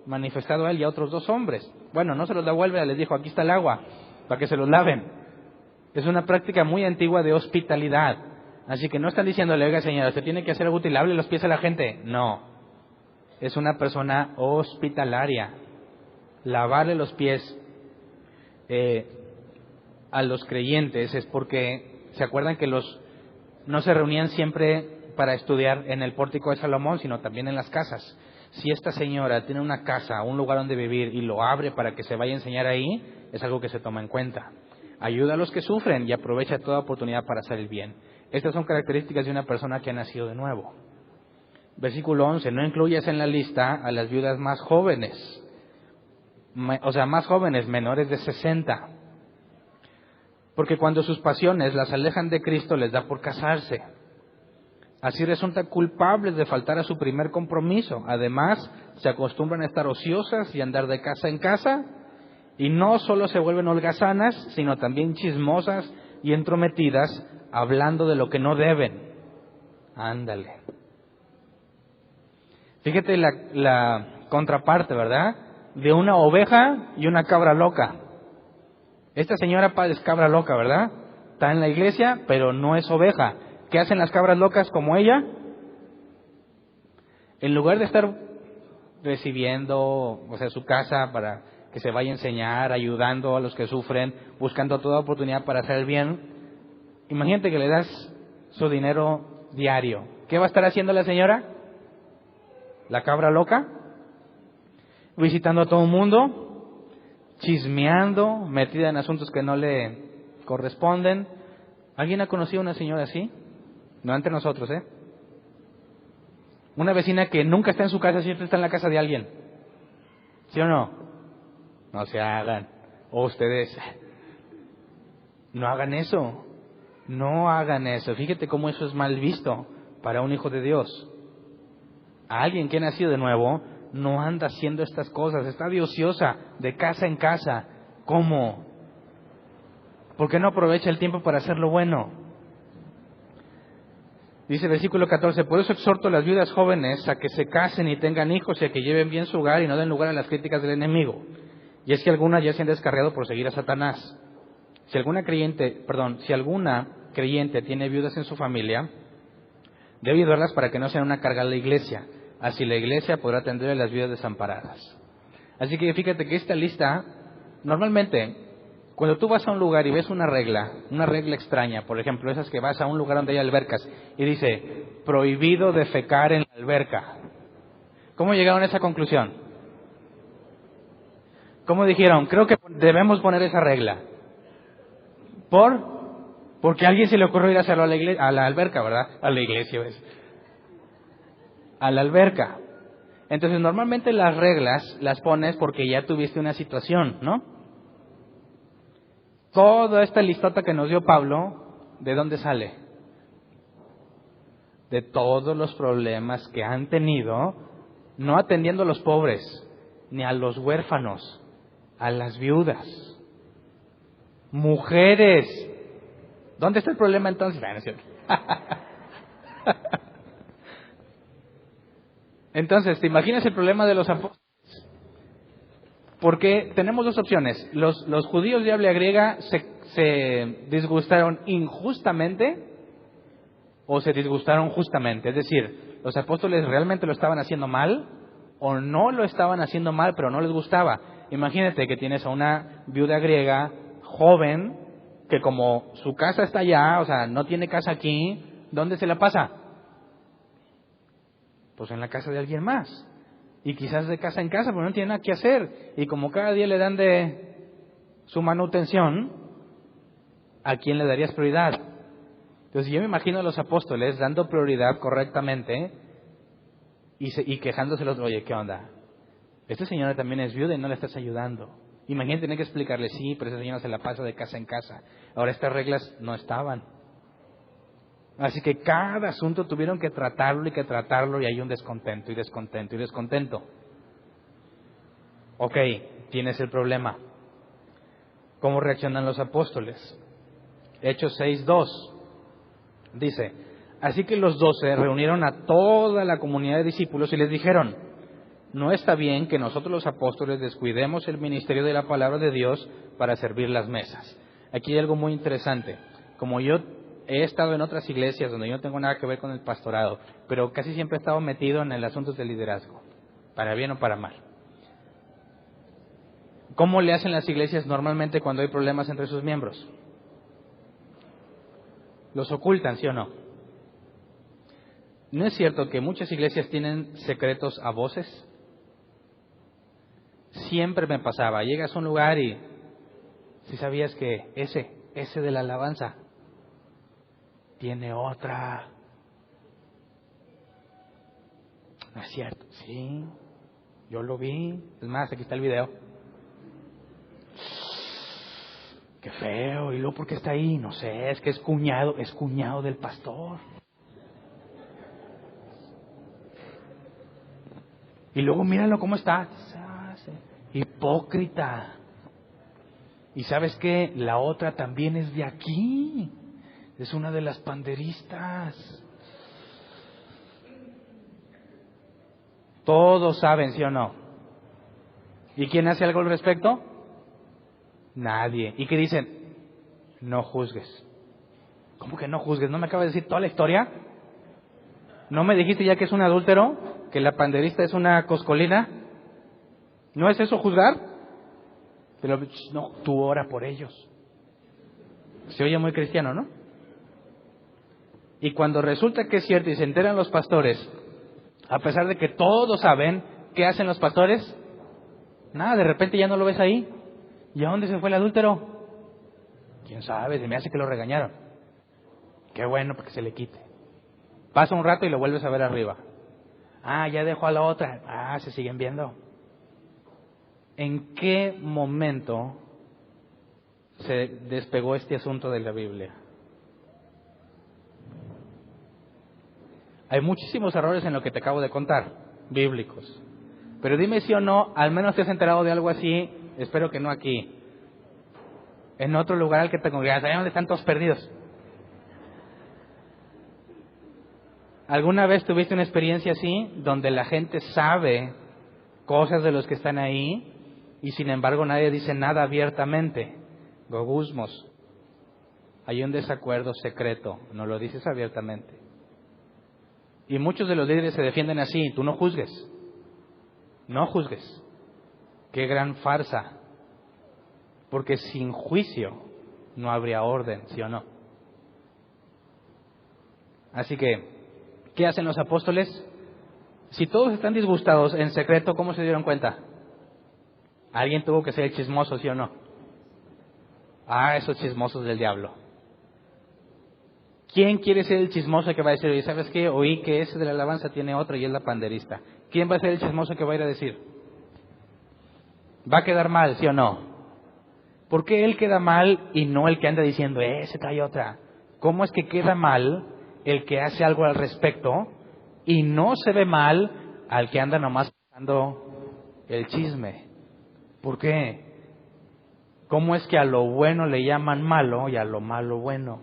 manifestado a él y a otros dos hombres. Bueno, no se los devuelve, les dijo, aquí está el agua, para que se los laven. Es una práctica muy antigua de hospitalidad. Así que no están diciéndole, oiga señora, usted tiene que hacer algo útil, lave los pies a la gente. No, es una persona hospitalaria. Lavarle los pies a los creyentes es porque, ¿se acuerdan que no se reunían siempre para estudiar en el pórtico de Salomón, sino también en las casas? Si esta señora tiene una casa, un lugar donde vivir y lo abre para que se vaya a enseñar ahí, es algo que se toma en cuenta. Ayuda a los que sufren y aprovecha toda oportunidad para hacer el bien. Estas son características de una persona que ha nacido de nuevo. Versículo 11, no incluyas en la lista a las viudas más jóvenes, más jóvenes, menores de 60. Porque cuando sus pasiones las alejan de Cristo, les da por casarse. Así resultan culpables de faltar a su primer compromiso. Además, se acostumbran a estar ociosas y andar de casa en casa. Y no solo se vuelven holgazanas, sino también chismosas y entrometidas, hablando de lo que no deben. Ándale. Fíjate la contraparte, ¿verdad? De una oveja y una cabra loca. Esta señora es cabra loca, ¿verdad? Está en la iglesia, pero no es oveja. ¿Qué hacen las cabras locas como ella? En lugar de estar recibiendo, su casa para que se vaya a enseñar, ayudando a los que sufren, buscando toda oportunidad para hacer el bien, imagínate que le das su dinero diario. ¿Qué va a estar haciendo la señora? La cabra loca, visitando a todo el mundo, chismeando, metida en asuntos que no le corresponden. ¿Alguien ha conocido a una señora así? No entre nosotros, ¿eh? Una vecina que nunca está en su casa, siempre está en la casa de alguien. ¿Sí o no? No se hagan. O ustedes, no hagan eso. No hagan eso. Fíjate cómo eso es mal visto para un hijo de Dios. A alguien que ha nacido de nuevo no anda haciendo estas cosas. Está de ociosa, de casa en casa. ¿Cómo? ¿Por qué no aprovecha el tiempo para hacer lo bueno? Dice el versículo 14, por eso exhorto a las viudas jóvenes a que se casen y tengan hijos y a que lleven bien su hogar y no den lugar a las críticas del enemigo. Y es que algunas ya se han descarriado por seguir a Satanás. Si alguna creyente tiene viudas en su familia, debe ayudarlas para que no sean una carga a la iglesia. Así la iglesia podrá atender a las viudas desamparadas. Así que fíjate que esta lista, normalmente, cuando tú vas a un lugar y ves una regla extraña, por ejemplo, esas que vas a un lugar donde hay albercas y dice, prohibido defecar en la alberca. ¿Cómo llegaron a esa conclusión? ¿Cómo dijeron? Creo que debemos poner esa regla. Porque a alguien se le ocurrió ir a hacerlo a la alberca, ¿verdad? A la iglesia, ¿ves? A la alberca. Entonces, normalmente las reglas las pones porque ya tuviste una situación, ¿no? Toda esta listota que nos dio Pablo, ¿de dónde sale? De todos los problemas que han tenido, no atendiendo a los pobres, ni a los huérfanos, a las viudas. Mujeres. ¿Dónde está el problema entonces? No es cierto. Entonces, ¿te imaginas el problema de los apóstoles? Porque tenemos dos opciones. Los judíos de habla griega se disgustaron injustamente o se disgustaron justamente. Es decir, los apóstoles realmente lo estaban haciendo mal o no lo estaban haciendo mal, pero no les gustaba. Imagínate que tienes a una viuda griega joven que como su casa está allá, o sea, no tiene casa aquí, ¿dónde se la pasa? Pues en la casa de alguien más. Y quizás de casa en casa, pero no tiene nada que hacer. Y como cada día le dan de su manutención, ¿a quién le darías prioridad? Entonces yo me imagino a los apóstoles dando prioridad correctamente y quejándoselos, oye, ¿qué onda? Esta señora también es viuda y no le estás ayudando. Imagínate tener que explicarle, sí, pero esa señora se la pasa de casa en casa. Ahora estas reglas no estaban. Así que cada asunto tuvieron que tratarlo y hay un descontento y descontento y descontento. Ok, tienes el problema. ¿Cómo reaccionan los apóstoles? Hechos 6:2 dice, así que los 12 reunieron a toda la comunidad de discípulos y les dijeron, no está bien que nosotros los apóstoles descuidemos el ministerio de la palabra de Dios para servir las mesas. Aquí hay algo muy interesante. Como yo he estado en otras iglesias donde yo no tengo nada que ver con el pastorado, pero casi siempre he estado metido en el asunto del liderazgo, para bien o para mal. ¿Cómo le hacen las iglesias normalmente cuando hay problemas entre sus miembros? ¿Los ocultan, sí o no? ¿No es cierto que muchas iglesias tienen secretos a voces? Siempre me pasaba, llegas a un lugar y si sabías que ese de la alabanza tiene otra. No es cierto, sí, yo lo vi, es más, aquí está el video. Qué feo, y luego ¿por qué está ahí? No sé, es que es cuñado del pastor. Y luego míralo cómo está. Hipócrita. Y sabes qué, la otra también es de aquí. Es una de las panderistas. Todos saben, ¿sí o no? ¿Y quién hace algo al respecto? Nadie. ¿Y qué dicen? No juzgues. ¿Cómo que no juzgues? ¿No me acabas de decir toda la historia? ¿No me dijiste ya que es un adúltero? ¿Que la panderista es una coscolina? ¿No es eso juzgar? Pero no, tú ora por ellos. Se oye muy cristiano, ¿no? Y cuando resulta que es cierto y se enteran los pastores, a pesar de que todos saben, ¿qué hacen los pastores? Nada, de repente ya no lo ves ahí. ¿Y a dónde se fue el adúltero? ¿Quién sabe? Se me hace que lo regañaron. Qué bueno, porque se le quite. Pasa un rato y lo vuelves a ver arriba. Ah, ya dejó a la otra. Ah, se siguen viendo. ¿En qué momento se despegó este asunto de la Biblia? Hay muchísimos errores en lo que te acabo de contar, bíblicos. Pero dime si o no, al menos te has enterado de algo así, espero que no aquí, en otro lugar al que te congregas, allá donde están todos perdidos. ¿Alguna vez tuviste una experiencia así, donde la gente sabe cosas de los que están ahí, y sin embargo nadie dice nada abiertamente? Gogusmos. hay un desacuerdo secreto, no lo dices abiertamente. Y muchos de los líderes se defienden así, tú no juzgues, no juzgues. Qué gran farsa, porque sin juicio no habría orden, ¿sí o no? Así que, ¿qué hacen los apóstoles? Si todos están disgustados en secreto, ¿cómo se dieron cuenta? Alguien tuvo que ser el chismoso, ¿sí o no? Esos chismosos del diablo. ¿Quién quiere ser el chismoso que va a decir, oye, ¿sabes qué? Oí que ese de la alabanza tiene otro y es la panderista. ¿Quién va a ser el chismoso que va a ir a decir? ¿Va a quedar mal, sí o no? ¿Por qué él queda mal y no el que anda diciendo, se trae otra? ¿Cómo es que queda mal el que hace algo al respecto y no se ve mal al que anda nomás pasando el chisme? ¿Por qué? ¿Cómo es que a lo bueno le llaman malo y a lo malo bueno?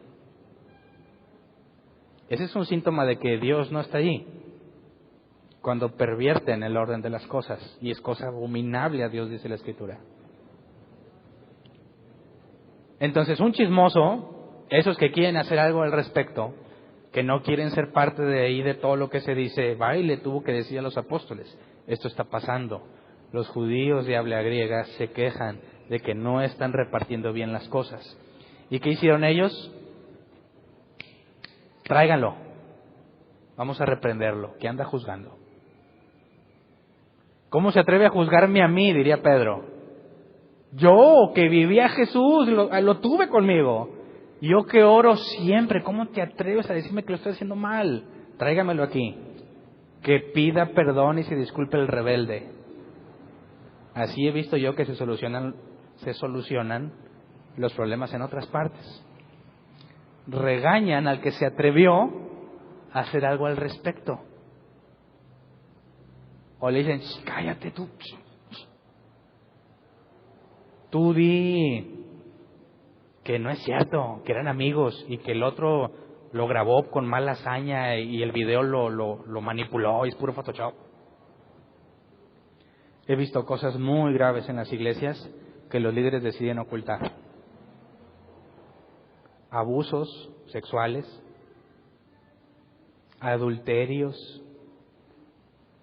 Ese es un síntoma de que Dios no está allí. Cuando pervierten el orden de las cosas. Y es cosa abominable a Dios, dice la Escritura. Entonces, un chismoso, esos que quieren hacer algo al respecto, que no quieren ser parte de ahí de todo lo que se dice, va y le tuvo que decir a los apóstoles, esto está pasando. Los judíos de habla griega se quejan de que no están repartiendo bien las cosas. ¿Y qué hicieron ellos? Tráiganlo. Vamos a reprenderlo, que anda juzgando. ¿Cómo se atreve a juzgarme a mí? Diría Pedro. Yo, que vivía a Jesús, lo tuve conmigo. Yo que oro siempre, ¿cómo te atreves a decirme que lo estoy haciendo mal? Tráigamelo aquí. Que pida perdón y se disculpe el rebelde. Así he visto yo que se solucionan los problemas en otras partes. Regañan al que se atrevió a hacer algo al respecto. O le dicen, cállate tú. Tú di que no es cierto, que eran amigos y que el otro lo grabó con mala hazaña y el video lo manipuló y es puro Photoshop. He visto cosas muy graves en las iglesias que los líderes deciden ocultar. Abusos sexuales, adulterios,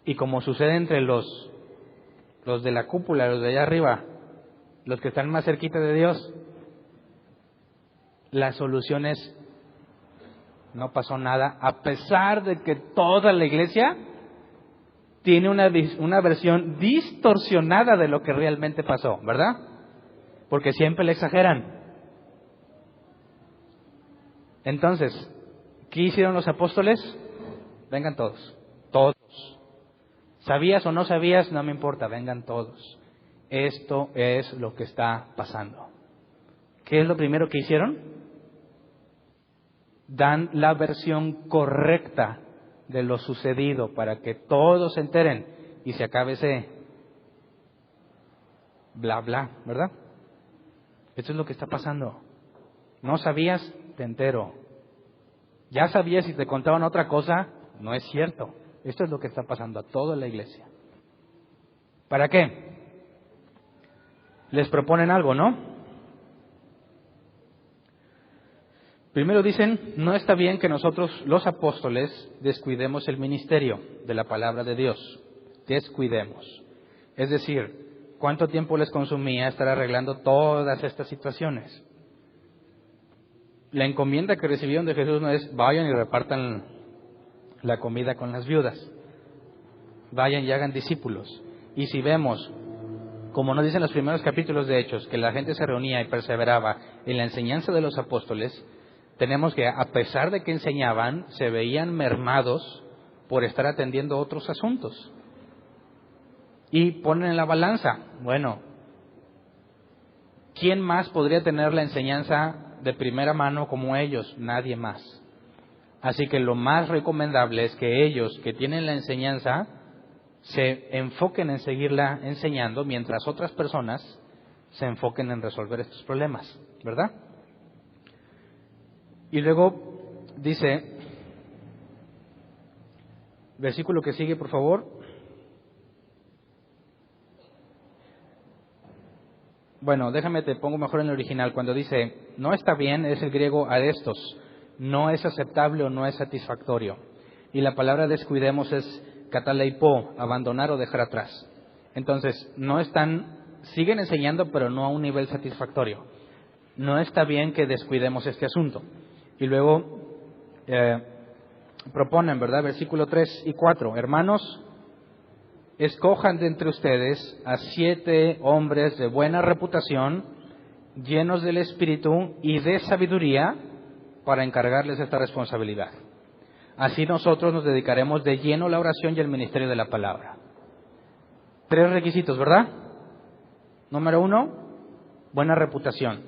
y como sucede entre los de la cúpula, los de allá arriba, los que están más cerquita de Dios, la solución es, no pasó nada, a pesar de que toda la iglesia tiene una versión distorsionada de lo que realmente pasó, ¿verdad? Porque siempre le exageran. Entonces, ¿qué hicieron los apóstoles? Vengan todos, todos. ¿Sabías o no sabías? No me importa, vengan todos. Esto es lo que está pasando. ¿Qué es lo primero que hicieron? Dan la versión correcta de lo sucedido para que todos se enteren y se acabe ese bla bla, ¿verdad? Esto es lo que está pasando. ¿No sabías? Te entero. ¿Ya sabías y te contaban otra cosa? No es cierto. Esto es lo que está pasando a toda la iglesia. ¿Para qué? Les proponen algo, ¿no? Primero dicen, no está bien que nosotros, los apóstoles, descuidemos el ministerio de la palabra de Dios. Descuidemos. Es decir, ¿cuánto tiempo les consumía estar arreglando todas estas situaciones? La encomienda que recibieron de Jesús no es, vayan y repartan la comida con las viudas. Vayan y hagan discípulos. Y si vemos, como nos dicen los primeros capítulos de Hechos, que la gente se reunía y perseveraba en la enseñanza de los apóstoles, tenemos que, a pesar de que enseñaban, se veían mermados por estar atendiendo otros asuntos. Y ponen en la balanza, bueno, ¿quién más podría tener la enseñanza de primera mano como ellos? Nadie más. Así que lo más recomendable es que ellos que tienen la enseñanza se enfoquen en seguirla enseñando mientras otras personas se enfoquen en resolver estos problemas, ¿verdad? Y luego dice, versículo que sigue, por favor. Bueno, déjame te pongo mejor en el original. Cuando dice no está bien, es el griego adestos. No es aceptable o no es satisfactorio. Y la palabra descuidemos es kataleipo, abandonar o dejar atrás. Entonces, siguen enseñando, pero no a un nivel satisfactorio. No está bien que descuidemos este asunto. Y luego proponen, ¿verdad? Versículo 3 y 4. Hermanos, escojan de entre ustedes a 7 hombres de buena reputación, llenos del Espíritu y de sabiduría, para encargarles esta responsabilidad. Así nosotros nos dedicaremos de lleno a la oración y al ministerio de la palabra. 3 requisitos, ¿verdad? Número 1, buena reputación.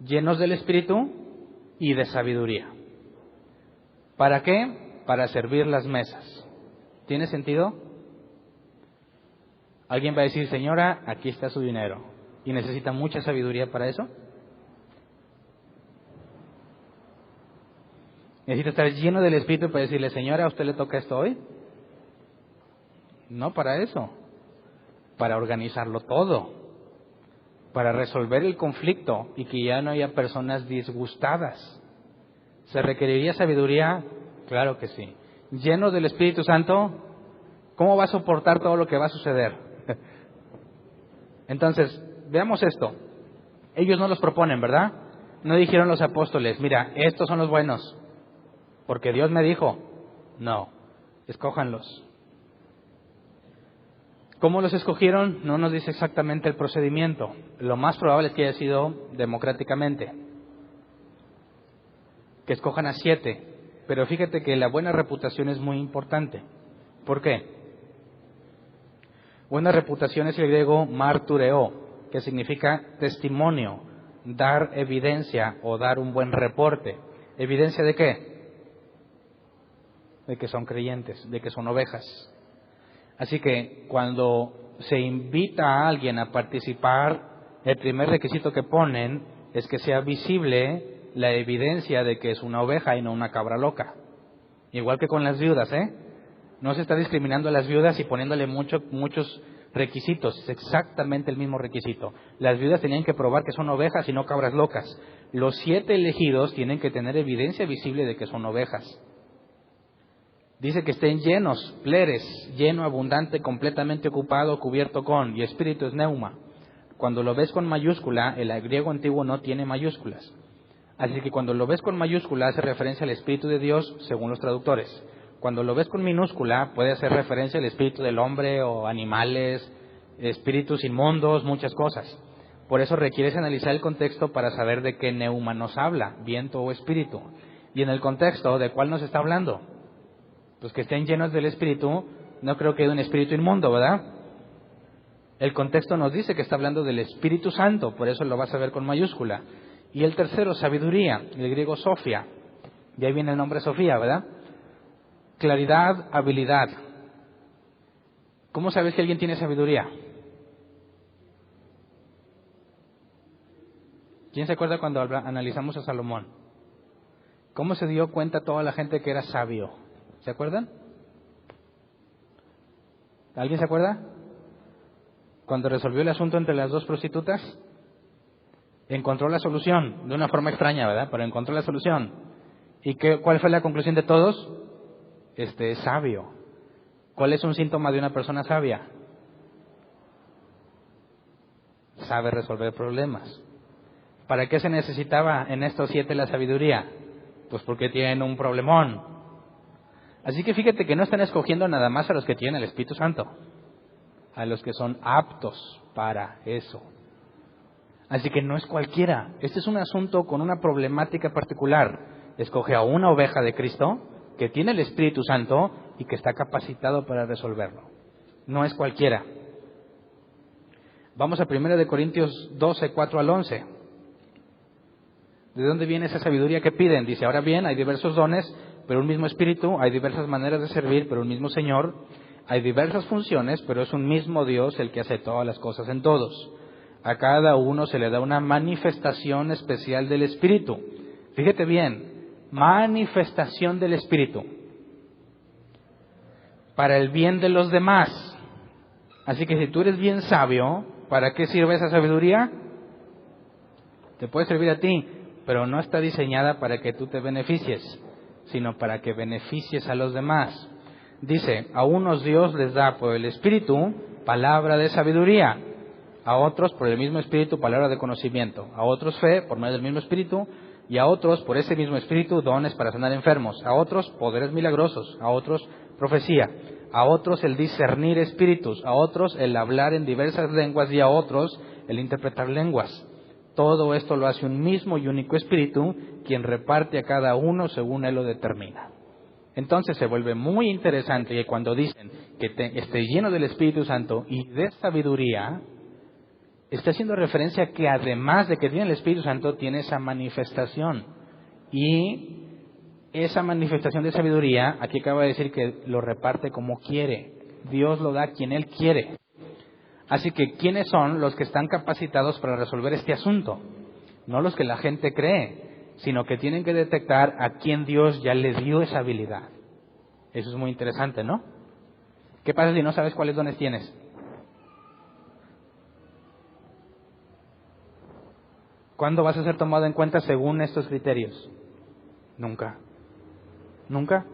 Llenos del Espíritu y de sabiduría. ¿Para qué? Para servir las mesas. ¿Tiene sentido? Alguien va a decir, señora, aquí está su dinero. ¿Y necesita mucha sabiduría para eso? ¿Necesita estar lleno del Espíritu para decirle, señora, ¿a usted le toca esto hoy? No para eso. Para organizarlo todo. Para resolver el conflicto y que ya no haya personas disgustadas. ¿Se requeriría sabiduría? Claro que sí. ¿Lleno del Espíritu Santo? ¿Cómo va a soportar todo lo que va a suceder? Entonces, veamos esto. Ellos no los proponen, ¿verdad? No dijeron los apóstoles, mira, estos son los buenos, porque Dios me dijo. No, escójanlos. ¿Cómo los escogieron? No nos dice exactamente el procedimiento. Lo más probable es que haya sido democráticamente. Que escojan a 7. Pero fíjate que la buena reputación es muy importante. ¿Por qué? Buena reputación es el griego martureo, que significa testimonio, dar evidencia o dar un buen reporte. ¿Evidencia de qué? De que son creyentes, de que son ovejas. Así que cuando se invita a alguien a participar, el primer requisito que ponen es que sea visible la evidencia de que es una oveja y no una cabra loca. Igual que con las viudas, No se está discriminando a las viudas y poniéndole muchos requisitos. Es exactamente el mismo requisito. Las viudas tenían que probar que son ovejas y no cabras locas. Los 7 elegidos tienen que tener evidencia visible de que son ovejas. Dice que estén llenos, pleres, lleno, abundante, completamente ocupado, cubierto con, y espíritu es neuma. Cuando lo ves con mayúscula, el griego antiguo no tiene mayúsculas. Así que cuando lo ves con mayúscula hace referencia al Espíritu de Dios, según los traductores. Cuando lo ves con minúscula puede hacer referencia al espíritu del hombre o animales, espíritus inmundos, muchas cosas. Por eso requieres analizar el contexto para saber de qué neuma nos habla, viento o espíritu. Y en el contexto, ¿de cuál nos está hablando? Pues que estén llenos del Espíritu, no creo que haya un espíritu inmundo, ¿verdad? El contexto nos dice que está hablando del Espíritu Santo, por eso lo vas a ver con mayúscula. Y el tercero, sabiduría, el griego Sofía. De ahí viene el nombre Sofía, ¿verdad? Claridad, habilidad. ¿Cómo sabes que alguien tiene sabiduría? ¿Quién se acuerda cuando analizamos a Salomón? ¿Cómo se dio cuenta toda la gente que era sabio? ¿Se acuerdan? ¿Alguien se acuerda? Cuando resolvió el asunto entre las 2 prostitutas, encontró la solución, de una forma extraña, ¿verdad? Pero encontró la solución. ¿Y cuál fue la conclusión de todos? Es sabio. ¿Cuál es un síntoma de una persona sabia? Sabe resolver problemas. ¿Para qué se necesitaba en estos 7 la sabiduría? Pues porque tienen un problemón. Así que fíjate que no están escogiendo nada más a los que tienen el Espíritu Santo, a los que son aptos para eso. Así que no es cualquiera. Este es un asunto con una problemática particular. Escoge a una oveja de Cristo que tiene el Espíritu Santo y que está capacitado para resolverlo. No es cualquiera. Vamos a 1 Corintios 12, 4 al 11. ¿De dónde viene esa sabiduría que piden? Dice, ahora bien, hay diversos dones, pero un mismo Espíritu, hay diversas maneras de servir, pero un mismo Señor, hay diversas funciones, pero es un mismo Dios el que hace todas las cosas en todos. A cada uno se le da una manifestación especial del Espíritu. Fíjate bien, manifestación del Espíritu para el bien de los demás. Así que si tú eres bien sabio, ¿Para qué sirve esa sabiduría? Te puede servir a ti, pero no está diseñada para que tú te beneficies, sino para que beneficies a los demás. Dice, a unos Dios les da por el Espíritu palabra de sabiduría, a otros por el mismo Espíritu palabra de conocimiento, a otros fe por medio del mismo Espíritu, y a otros por ese mismo Espíritu dones para sanar enfermos, a otros poderes milagrosos, a otros profecía, a otros el discernir espíritus, a otros el hablar en diversas lenguas y a otros el interpretar lenguas. Todo esto lo hace un mismo y único Espíritu, quien reparte a cada uno según Él lo determina. Entonces se vuelve muy interesante que cuando dicen que esté lleno del Espíritu Santo y de sabiduría, está haciendo referencia a que además de que tiene el Espíritu Santo, tiene esa manifestación. Y esa manifestación de sabiduría, aquí acaba de decir que lo reparte como quiere. Dios lo da a quien Él quiere. Así que, ¿quiénes son los que están capacitados para resolver este asunto? No los que la gente cree, sino que tienen que detectar a quién Dios ya le dio esa habilidad. Eso es muy interesante, ¿no? ¿Qué pasa si no sabes cuáles dones tienes? ¿Cuándo vas a ser tomado en cuenta según estos criterios? Nunca. ¿Nunca?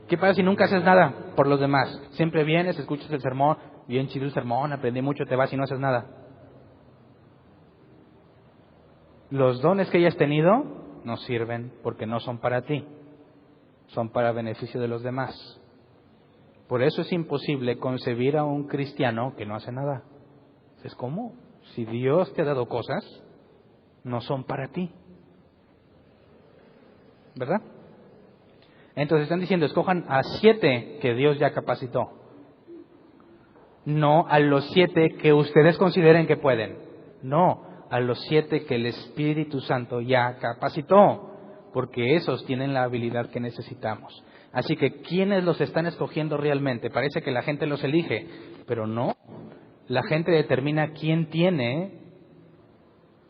¿Qué pasa si nunca haces nada por los demás? Siempre vienes, escuchas el sermón, bien chido el sermón, aprendí mucho, te vas y no haces nada. Los dones que hayas tenido no sirven porque no son para ti, son para beneficio de los demás. Por eso es imposible concebir a un cristiano que no hace nada. ¿Es cómo? Si Dios te ha dado cosas, no son para ti. ¿Verdad? Entonces están diciendo, escojan a 7 que Dios ya capacitó. No a los 7 que ustedes consideren que pueden. No, a los 7 que el Espíritu Santo ya capacitó. Porque esos tienen la habilidad que necesitamos. Así que, ¿quiénes los están escogiendo realmente? Parece que la gente los elige, pero no. La gente determina quién tiene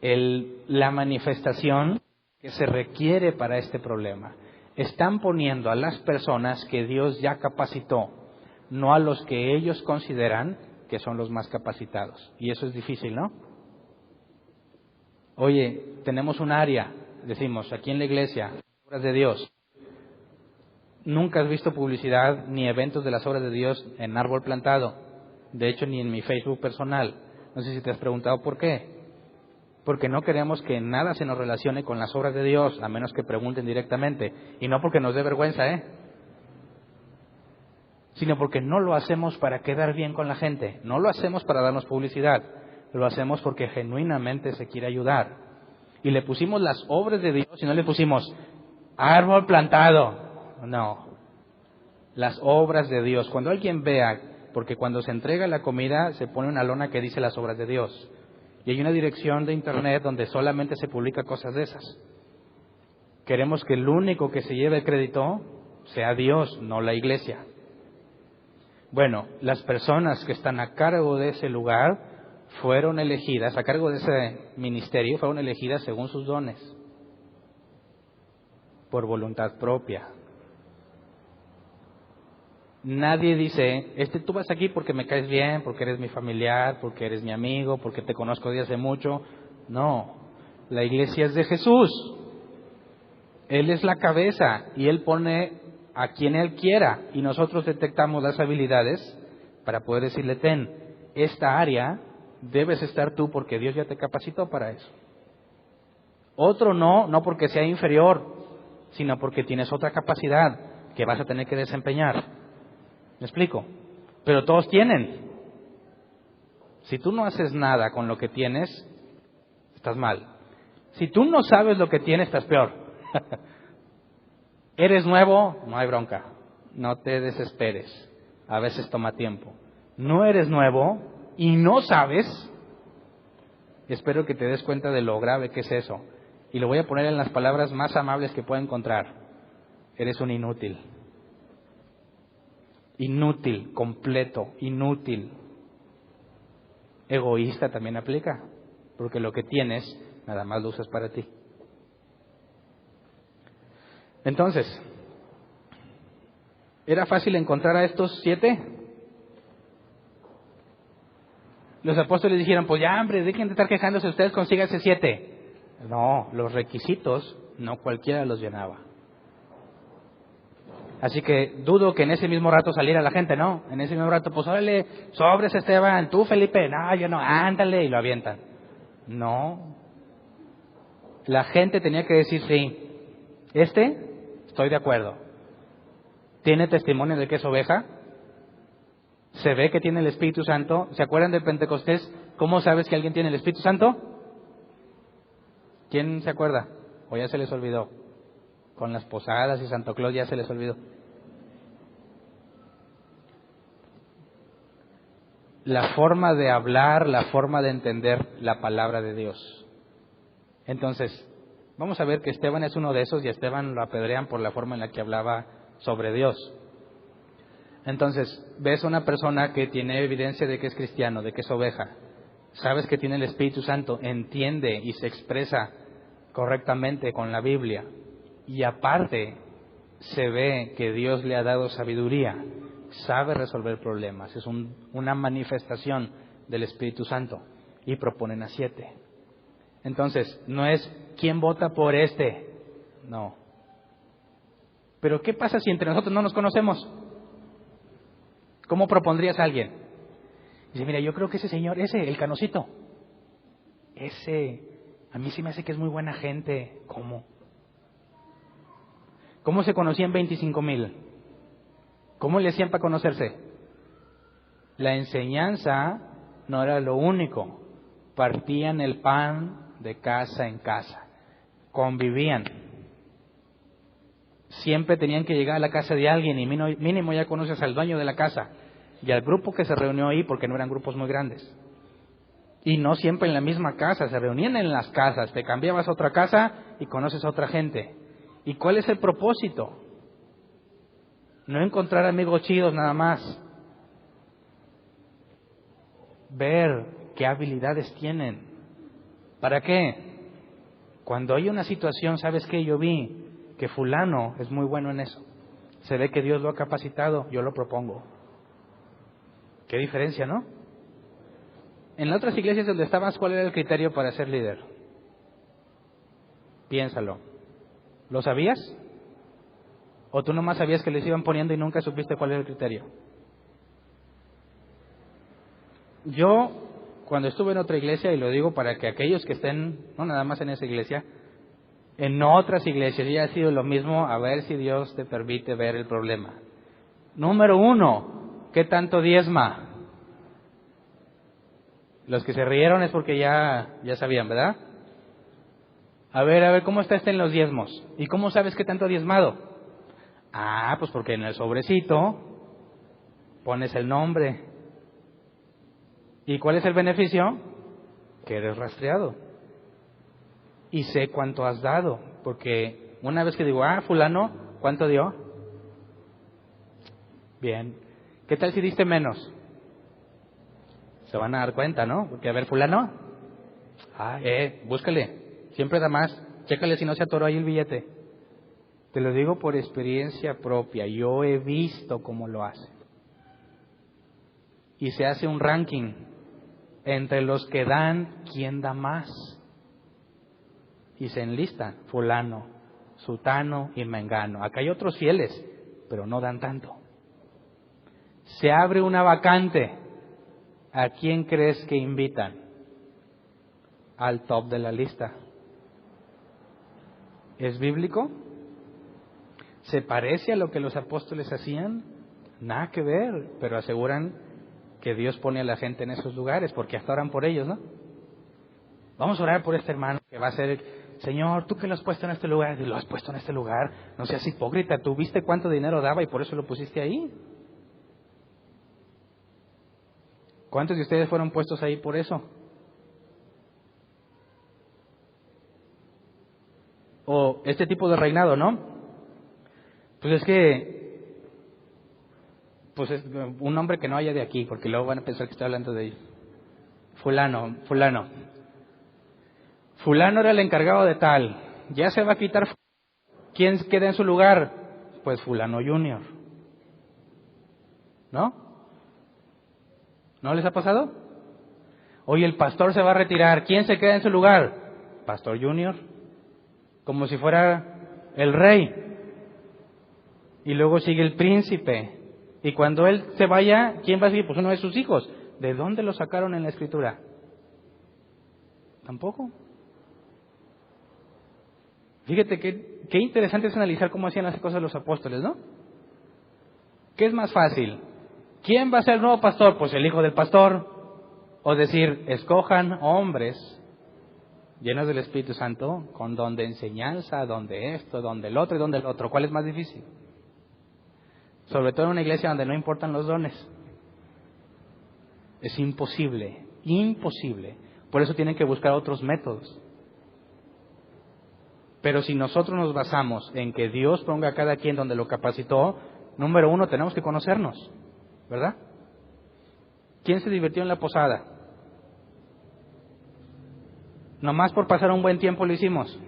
la manifestación que se requiere para este problema. Están poniendo a las personas que Dios ya capacitó, no a los que ellos consideran que son los más capacitados. Y eso es difícil, ¿no? Oye, tenemos un área, decimos, aquí en la iglesia, obras de Dios. Nunca has visto publicidad ni eventos de las obras de Dios en árbol plantado. De hecho, ni en mi Facebook personal. No sé si te has preguntado por qué. Porque no queremos que nada se nos relacione con las obras de Dios, a menos que pregunten directamente. Y no porque nos dé vergüenza, sino porque no lo hacemos para quedar bien con la gente. No lo hacemos para darnos publicidad. Lo hacemos porque genuinamente se quiere ayudar. Y le pusimos las obras de Dios y no le pusimos árbol plantado. No. Las obras de Dios. Cuando alguien vea, porque cuando se entrega la comida se pone una lona que dice las obras de Dios. Y hay una dirección de internet donde solamente se publica cosas de esas. Queremos que el único que se lleve el crédito sea Dios, no la iglesia. Bueno, las personas que están a cargo de ese lugar fueron elegidas, a cargo de ese ministerio, fueron elegidas según sus dones, por voluntad propia. Nadie dice, tú vas aquí porque me caes bien, porque eres mi familiar, porque eres mi amigo, porque te conozco desde hace mucho. No, la iglesia es de Jesús. Él es la cabeza y Él pone a quien Él quiera. Y nosotros detectamos las habilidades para poder decirle, esta área debes estar tú porque Dios ya te capacitó para eso. Otro no porque sea inferior, sino porque tienes otra capacidad que vas a tener que desempeñar. ¿Me explico? Pero todos tienen. Si tú no haces nada con lo que tienes, estás mal. Si tú no sabes lo que tienes, estás peor. Eres nuevo, no hay bronca. No te desesperes. A veces toma tiempo. No eres nuevo y no sabes. Espero que te des cuenta de lo grave que es eso. Y lo voy a poner en las palabras más amables que pueda encontrar. Eres un inútil. Inútil, completo, inútil. Egoísta también aplica, porque lo que tienes, nada más lo usas para ti. Entonces, ¿era fácil encontrar a estos 7? Los apóstoles dijeron, pues ya, hombre, dejen de estar quejándose ustedes, consíganse 7. No, los requisitos no cualquiera los llenaba. Así que dudo que en ese mismo rato saliera la gente, ¿no? En ese mismo rato, pues órale, sobres Esteban, tú Felipe, no, yo no, ándale, y lo avientan. No. La gente tenía que decir, sí, estoy de acuerdo. ¿Tiene testimonio de que es oveja? ¿Se ve que tiene el Espíritu Santo? ¿Se acuerdan de Pentecostés? ¿Cómo sabes que alguien tiene el Espíritu Santo? ¿Quién se acuerda? ¿O ya se les olvidó? Con las posadas y Santo Claus ya se les olvidó. La forma de hablar, la forma de entender la palabra de Dios. Entonces, vamos a ver que Esteban es uno de esos y a Esteban lo apedrean por la forma en la que hablaba sobre Dios. Entonces, ves a una persona que tiene evidencia de que es cristiano, de que es oveja. Sabes que tiene el Espíritu Santo, entiende y se expresa correctamente con la Biblia. Y aparte, se ve que Dios le ha dado sabiduría, sabe resolver problemas, es una manifestación del Espíritu Santo, y proponen a 7. Entonces, no es ¿quién vota por este? No. Pero ¿qué pasa si entre nosotros no nos conocemos? ¿Cómo propondrías a alguien? Dice, mira, yo creo que ese señor, el Canocito, a mí sí me hace que es muy buena gente. ¿Cómo? ¿Cómo se conocían 25,000? ¿Cómo le hacían para conocerse? La enseñanza no era lo único. Partían el pan de casa en casa. Convivían. Siempre tenían que llegar a la casa de alguien y mínimo ya conoces al dueño de la casa y al grupo que se reunió ahí, porque no eran grupos muy grandes. Y no siempre en la misma casa, se reunían en las casas, te cambiabas a otra casa y conoces a otra gente. ¿Y cuál es el propósito? No encontrar amigos chidos nada más. Ver qué habilidades tienen. ¿Para qué? Cuando hay una situación, ¿sabes qué? Yo vi que fulano es muy bueno en eso. Se ve que Dios lo ha capacitado, yo lo propongo. ¿Qué diferencia, no? En las otras iglesias donde estabas, ¿cuál era el criterio para ser líder? Piénsalo. ¿Lo sabías? ¿O tú nomás sabías que les iban poniendo y nunca supiste cuál era el criterio? Yo, cuando estuve en otra iglesia, y lo digo para que aquellos que estén, no nada más en esa iglesia, en otras iglesias ya ha sido lo mismo, a ver si Dios te permite ver el problema. Número 1, ¿qué tanto diezma? Los que se rieron es porque ya sabían, ¿verdad? A ver, ¿cómo está en los diezmos? ¿Y cómo sabes qué tanto ha diezmado? Pues porque en el sobrecito pones el nombre. ¿Y cuál es el beneficio? Que eres rastreado. Y sé cuánto has dado, porque una vez que digo, fulano, ¿cuánto dio? Bien. ¿Qué tal si diste menos? Se van a dar cuenta, ¿no? Porque a ver, fulano, búscale, siempre da más, chécale si no se atoró ahí el billete. Te lo digo por experiencia propia, yo he visto cómo lo hacen. Y se hace un ranking entre los que dan, ¿quién da más? Y se enlistan, fulano, sutano y mengano. Acá hay otros fieles, pero no dan tanto. Se abre una vacante. ¿A quién crees que invitan? Al top de la lista. ¿Es bíblico? ¿Se parece a lo que los apóstoles hacían? Nada que ver, pero aseguran que Dios pone a la gente en esos lugares, porque hasta oran por ellos, ¿no? Vamos a orar por este hermano que va a ser, Señor, tú que lo has puesto en este lugar, y lo has puesto en este lugar, no seas hipócrita, tú viste cuánto dinero daba y por eso lo pusiste ahí. ¿Cuántos de ustedes fueron puestos ahí por eso? O este tipo de reinado, ¿no? Pues es que, es un nombre que no haya de aquí, porque luego van a pensar que estoy hablando de ellos. Fulano. Fulano era el encargado de tal. Ya se va a quitar. ¿Quién queda en su lugar? Pues fulano junior. ¿No? ¿No les ha pasado? Oye, el pastor se va a retirar, ¿quién se queda en su lugar? Pastor Junior, como si fuera el rey. Y luego sigue el príncipe. Y cuando él se vaya, ¿quién va a seguir? Pues uno de sus hijos. ¿De dónde lo sacaron en la Escritura? Tampoco. Fíjate qué interesante es analizar cómo hacían las cosas los apóstoles, ¿no? ¿Qué es más fácil? ¿Quién va a ser el nuevo pastor? Pues el hijo del pastor. O decir, escojan hombres llenos del Espíritu Santo, con don de enseñanza, don de esto, don del otro y don del otro. ¿Cuál es más difícil? Sobre todo en una iglesia donde no importan los dones. Es imposible, imposible. Por eso tienen que buscar otros métodos. Pero si nosotros nos basamos en que Dios ponga a cada quien donde lo capacitó, número uno, tenemos que conocernos, ¿verdad? ¿Quién se divirtió en la posada? Nomás por pasar un buen tiempo lo hicimos.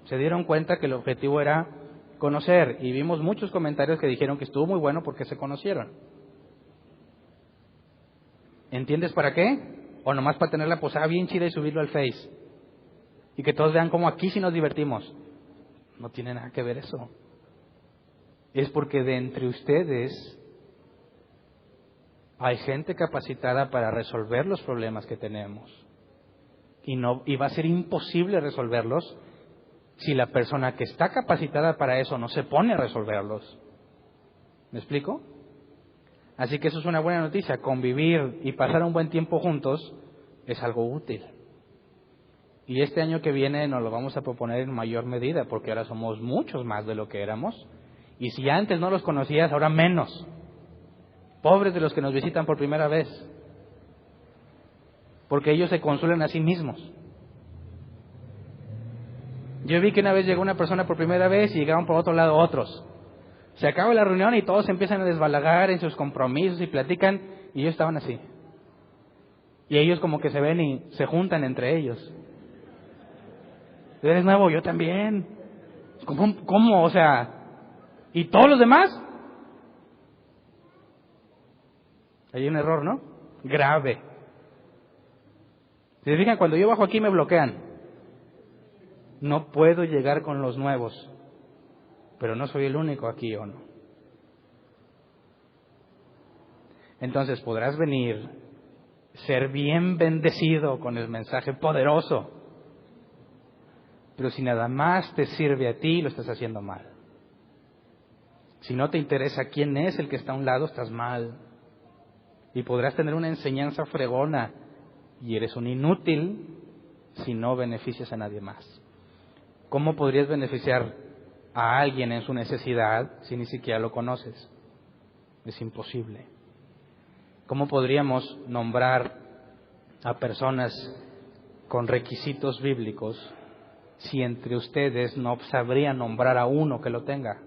Se dieron cuenta que el objetivo era conocer, y vimos muchos comentarios que dijeron que estuvo muy bueno porque se conocieron. ¿Entiendes para qué? O nomás para tener la posada bien chida y subirlo al Face. Y que todos vean cómo aquí sí nos divertimos. No tiene nada que ver eso. Es porque de entre ustedes hay gente capacitada para resolver los problemas que tenemos. Y va a ser imposible resolverlos si la persona que está capacitada para eso no se pone a resolverlos. ¿Me explico? Así que eso es una buena noticia. Convivir y pasar un buen tiempo juntos es algo útil. Y este año que viene nos lo vamos a proponer en mayor medida, porque ahora somos muchos más de lo que éramos. Y si antes no los conocías, ahora menos. Pobres de los que nos visitan por primera vez. Porque ellos se consuelan a sí mismos. Yo vi que una vez llegó una persona por primera vez y llegaron por otro lado otros. Se acaba la reunión y todos empiezan a desbalagar en sus compromisos y platican, y ellos estaban así. Y ellos como que se ven y se juntan entre ellos. ¿Tú eres nuevo? Yo también. ¿Cómo? O sea, ¿y todos los demás? Hay un error, ¿no? Grave. Si se fijan, cuando yo bajo aquí me bloquean. No puedo llegar con los nuevos. Pero no soy el único aquí, ¿o no? Entonces podrás venir, ser bien bendecido con el mensaje poderoso. Pero si nada más te sirve a ti, lo estás haciendo mal. Si no te interesa quién es el que está a un lado, estás mal. Y podrás tener una enseñanza fregona y eres un inútil si no beneficias a nadie más. ¿Cómo podrías beneficiar a alguien en su necesidad si ni siquiera lo conoces? Es imposible. ¿Cómo podríamos nombrar a personas con requisitos bíblicos si entre ustedes no sabrían nombrar a uno que lo tenga?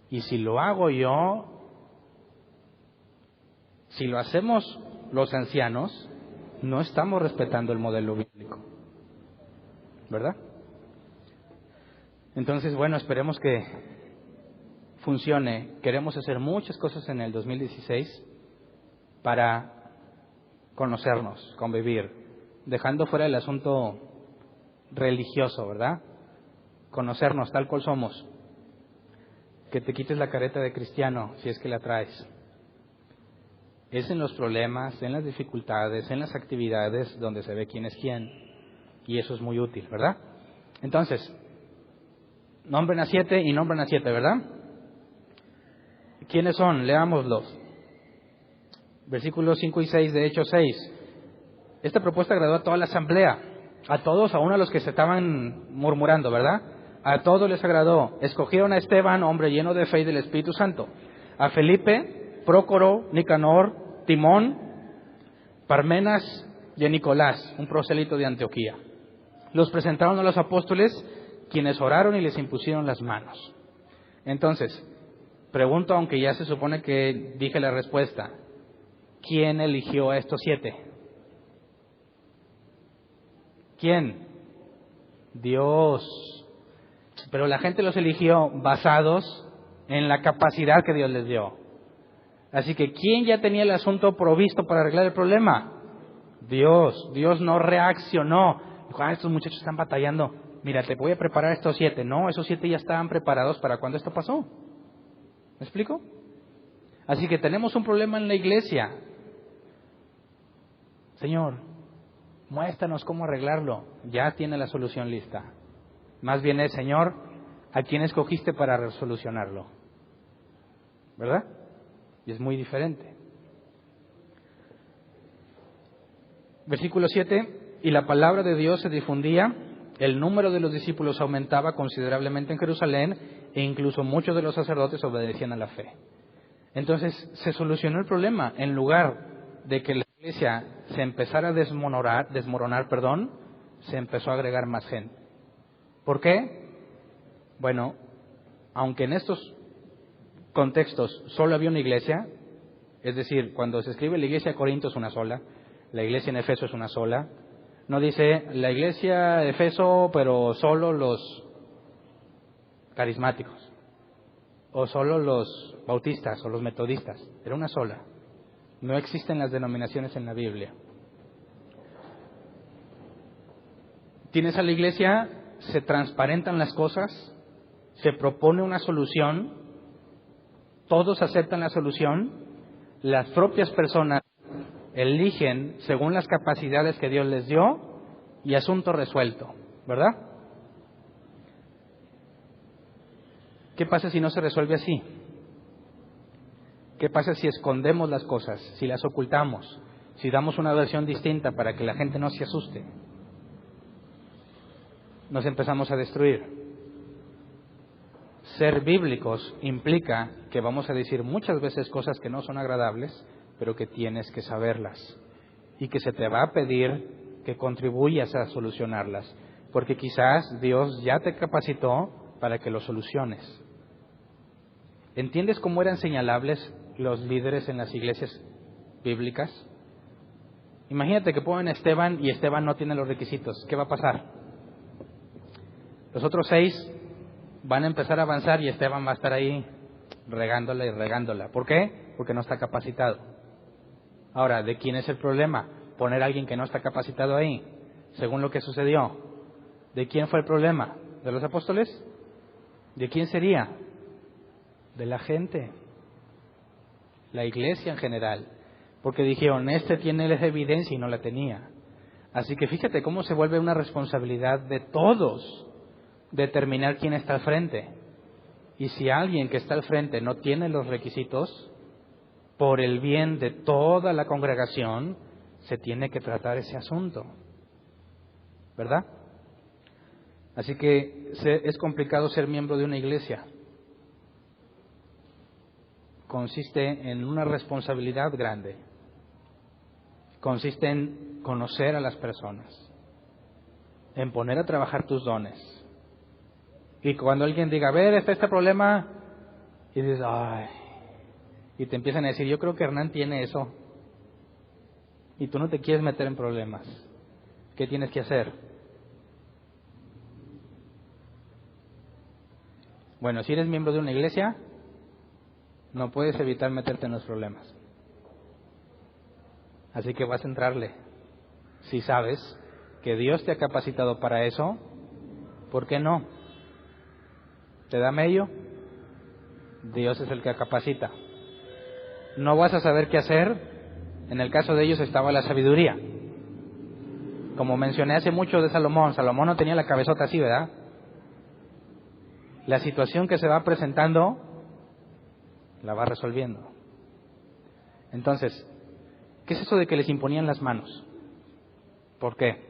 Y si lo hago yo, si lo hacemos los ancianos, no estamos respetando el modelo bíblico, ¿verdad? Entonces, bueno, esperemos que funcione. Queremos hacer muchas cosas en el 2016 para conocernos, convivir, dejando fuera el asunto religioso, ¿verdad? Conocernos tal cual somos. Que te quites la careta de cristiano, si es que la traes. Es en los problemas, en las dificultades, en las actividades donde se ve quién es quién. Y eso es muy útil, ¿verdad? Entonces, nombren a 7 y nombren a 7, ¿verdad? ¿Quiénes son? Leámoslos. Versículos 5 y 6 de Hechos 6. Esta propuesta agradó a toda la asamblea, a todos, aún a los que se estaban murmurando, ¿verdad? A todos les agradó. Escogieron a Esteban, hombre lleno de fe y del Espíritu Santo. A Felipe, Prócoro, Nicanor, Timón, Parmenas y a Nicolás, un prosélito de Antioquía. Los presentaron a los apóstoles, quienes oraron y les impusieron las manos. Entonces, pregunto, aunque ya se supone que dije la respuesta, ¿quién eligió a estos 7? ¿Quién? Dios. Pero la gente los eligió basados en la capacidad que Dios les dio. Así que, ¿quién ya tenía el asunto provisto para arreglar el problema? Dios. Dios no reaccionó. Dijo, estos muchachos están batallando. Mira, te voy a preparar estos 7. No, esos 7 ya estaban preparados para cuando esto pasó. ¿Me explico? Así que tenemos un problema en la iglesia. Señor, muéstranos cómo arreglarlo. Ya tiene la solución lista. Más bien es, Señor, ¿a quién escogiste para solucionarlo? ¿Verdad? Y es muy diferente. Versículo 7. Y la palabra de Dios se difundía, el número de los discípulos aumentaba considerablemente en Jerusalén, e incluso muchos de los sacerdotes obedecían a la fe. Entonces se solucionó el problema. En lugar de que la iglesia se empezara a desmoronar, se empezó a agregar más gente. ¿Por qué? Bueno, aunque en estos contextos solo había una iglesia, es decir, cuando se escribe la iglesia de Corinto es una sola, la iglesia en Efeso es una sola, no dice la iglesia de Efeso pero solo los carismáticos, o solo los bautistas o los metodistas, era una sola. No existen las denominaciones en la Biblia. Tienes a la iglesia, se transparentan las cosas, se propone una solución, todos aceptan la solución, las propias personas eligen según las capacidades que Dios les dio y asunto resuelto, ¿verdad? ¿Qué pasa si no se resuelve así? ¿Qué pasa si escondemos las cosas, si las ocultamos, si damos una versión distinta para que la gente no se asuste? Nos empezamos a destruir. Ser bíblicos implica que vamos a decir muchas veces cosas que no son agradables, pero que tienes que saberlas y que se te va a pedir que contribuyas a solucionarlas, porque quizás Dios ya te capacitó para que lo soluciones. ¿Entiendes cómo eran señalables los líderes en las iglesias bíblicas? Imagínate que ponen a Esteban y Esteban no tiene los requisitos. ¿Qué va a pasar? Los otros 6 van a empezar a avanzar y Esteban va a estar ahí regándola y regándola. ¿Por qué? Porque no está capacitado. Ahora, ¿de quién es el problema? Poner a alguien que no está capacitado ahí, según lo que sucedió. ¿De quién fue el problema? ¿De los apóstoles? ¿De quién sería? De la gente, la iglesia en general, porque dijeron, este tiene esa evidencia y no la tenía. Así que fíjate cómo se vuelve una responsabilidad de todos determinar quién está al frente. Y si alguien que está al frente no tiene los requisitos, por el bien de toda la congregación, se tiene que tratar ese asunto, ¿verdad? Así que es complicado ser miembro de una iglesia. Consiste en una responsabilidad grande. Consiste en conocer a las personas, en poner a trabajar tus dones. Y cuando alguien diga, a ver, está este problema, y dices, ay, y te empiezan a decir, yo creo que Hernán tiene eso, y tú no te quieres meter en problemas. ¿Qué tienes que hacer? Bueno, si eres miembro de una iglesia, no puedes evitar meterte en los problemas. Así que vas a entrarle. Si sabes que Dios te ha capacitado para eso, ¿por qué no? ¿Te da medio? Dios es el que capacita. No vas a saber qué hacer. En el caso de ellos estaba la sabiduría. Como mencioné hace mucho de Salomón, Salomón no tenía la cabezota así, ¿verdad? La situación que se va presentando la va resolviendo. Entonces, ¿qué es eso de que les imponían las manos? ¿Por qué?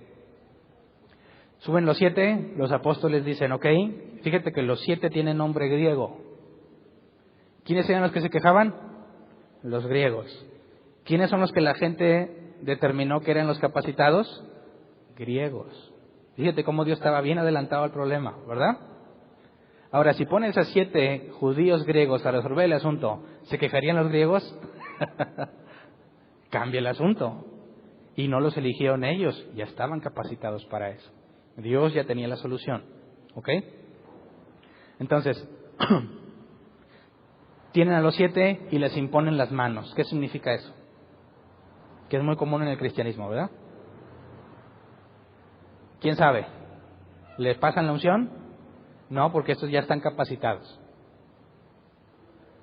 Suben los 7, los apóstoles dicen, ok, fíjate que los 7 tienen nombre griego. ¿Quiénes eran los que se quejaban? Los griegos. ¿Quiénes son los que la gente determinó que eran los capacitados? Griegos. Fíjate cómo Dios estaba bien adelantado al problema, ¿verdad? Ahora, si pones a 7 judíos griegos a resolver el asunto, ¿se quejarían los griegos? Cambia el asunto. Y no los eligieron ellos, ya estaban capacitados para eso. Dios ya tenía la solución. ¿Ok? Entonces, tienen a los 7 y les imponen las manos. ¿Qué significa eso? Que es muy común en el cristianismo, ¿verdad? ¿Quién sabe? ¿Les pasan la unción? No, porque estos ya están capacitados.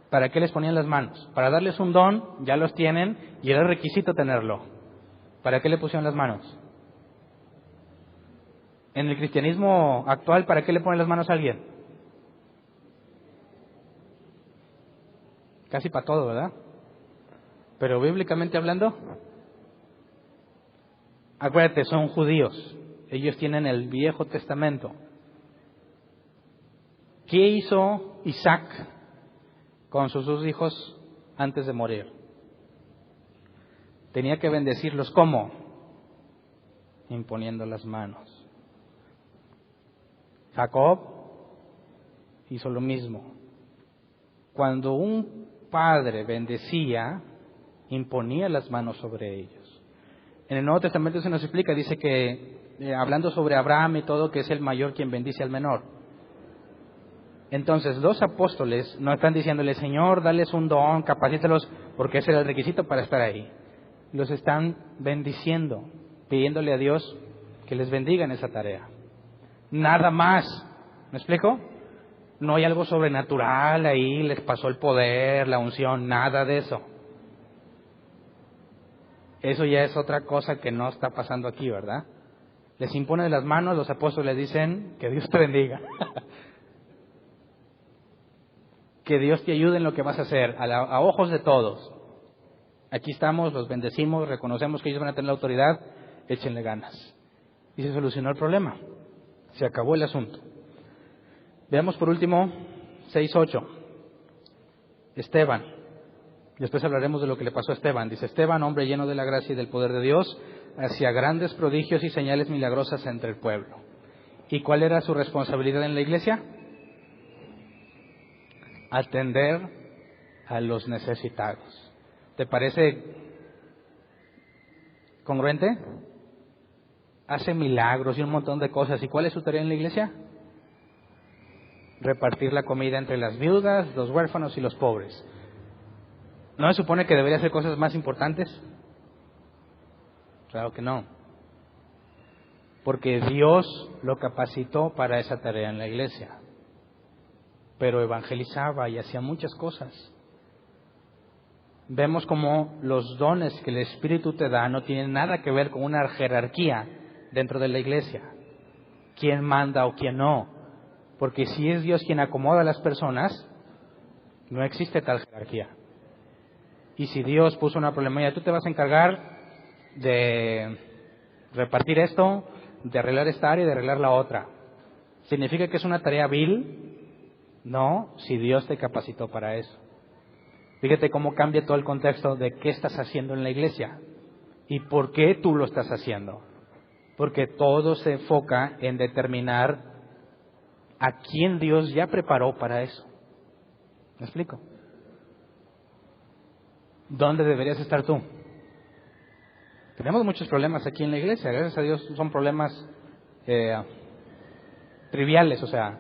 ¿Para qué les ponían las manos? Para darles un don, ya los tienen y era requisito tenerlo. ¿Para qué le pusieron las manos? En el cristianismo actual, ¿para qué le ponen las manos a alguien? Casi para todo, ¿verdad? Pero bíblicamente hablando, acuérdate, son judíos. Ellos tienen el Viejo Testamento. ¿Qué hizo Isaac con sus 2 hijos antes de morir? Tenía que bendecirlos. ¿Cómo? Imponiendo las manos. Jacob hizo lo mismo. Cuando un padre bendecía, imponía las manos sobre ellos. En el Nuevo Testamento se nos explica, dice que, hablando sobre Abraham y todo, que es el mayor quien bendice al menor. Entonces, los apóstoles no están diciéndole, Señor, dales un don, capacítalos, porque ese era el requisito para estar ahí. Los están bendiciendo, pidiéndole a Dios que les bendiga en esa tarea. Nada más. ¿Me explico? No hay algo sobrenatural ahí, les pasó el poder, la unción, nada de eso. Eso ya es otra cosa que no está pasando aquí, ¿verdad? Les impone las manos, los apóstoles dicen, que Dios te bendiga. Que Dios te ayude en lo que vas a hacer, a ojos de todos. Aquí estamos, los bendecimos, reconocemos que ellos van a tener la autoridad, échenle ganas. Y se solucionó el problema. Se acabó el asunto. Veamos por último 6:8. Esteban. Después hablaremos de lo que le pasó a Esteban. Dice, Esteban, hombre lleno de la gracia y del poder de Dios, hacía grandes prodigios y señales milagrosas entre el pueblo. ¿Y cuál era su responsabilidad en la iglesia? Atender a los necesitados. ¿Te parece congruente? Hace milagros y un montón de cosas. ¿Y cuál es su tarea en la iglesia? Repartir la comida entre las viudas, los huérfanos y los pobres. ¿No se supone que debería hacer cosas más importantes? Claro que no. Porque Dios lo capacitó para esa tarea en la iglesia. Pero evangelizaba y hacía muchas cosas. Vemos como los dones que el Espíritu te da no tienen nada que ver con una jerarquía dentro de la iglesia. ¿Quién manda o quién no? Porque si es Dios quien acomoda a las personas, no existe tal jerarquía. Y si Dios puso una problemática, tú te vas a encargar de repartir esto, de arreglar esta área y de arreglar la otra. ¿Significa que es una tarea vil? No, si Dios te capacitó para eso. Fíjate cómo cambia todo el contexto de qué estás haciendo en la iglesia y por qué tú lo estás haciendo. Porque todo se enfoca en determinar a quién Dios ya preparó para eso. ¿Me explico? ¿Dónde deberías estar tú? Tenemos muchos problemas aquí en la iglesia. Gracias a Dios son problemas triviales, o sea,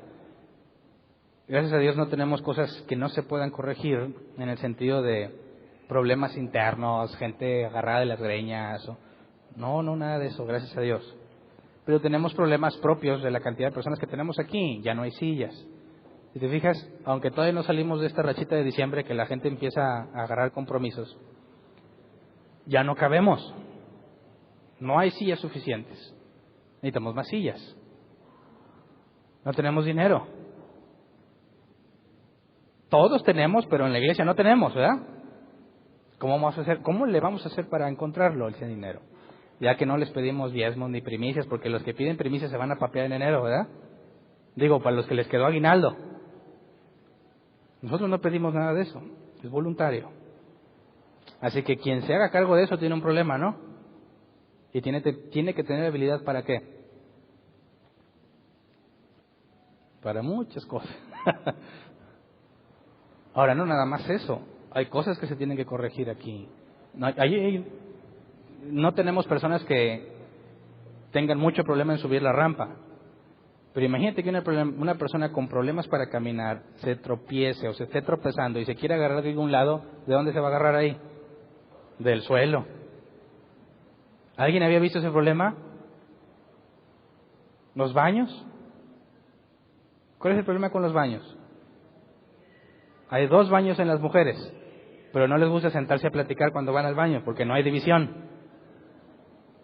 gracias a Dios no tenemos cosas que no se puedan corregir en el sentido de problemas internos, gente agarrada de las greñas. No, nada de eso, gracias a Dios. Pero tenemos problemas propios de la cantidad de personas que tenemos aquí. Ya no hay sillas. Si te fijas, aunque todavía no salimos de esta rachita de diciembre que la gente empieza a agarrar compromisos, ya no cabemos. No hay sillas suficientes. Necesitamos más sillas. No tenemos dinero. Todos tenemos, pero en la iglesia no tenemos, ¿verdad? ¿Cómo vamos a hacer? ¿Cómo le vamos a hacer para encontrarlo ese dinero? Ya que no les pedimos diezmos ni primicias, porque los que piden primicias se van a papear en enero, ¿verdad? Digo, para los que les quedó aguinaldo. Nosotros no pedimos nada de eso, es voluntario. Así que quien se haga cargo de eso tiene un problema, ¿no? Y tiene que tener habilidad ¿para qué? Para muchas cosas. Ahora, no nada más eso. Hay cosas que se tienen que corregir aquí. No tenemos personas que tengan mucho problema en subir la rampa. Pero imagínate que una persona con problemas para caminar se tropiece o se esté tropezando y se quiere agarrar de algún lado, ¿de dónde se va a agarrar ahí? Del suelo. ¿Alguien había visto ese problema? ¿Los baños? ¿Cuál es el problema con los baños? Hay 2 baños en las mujeres, pero no les gusta sentarse a platicar cuando van al baño, porque no hay división.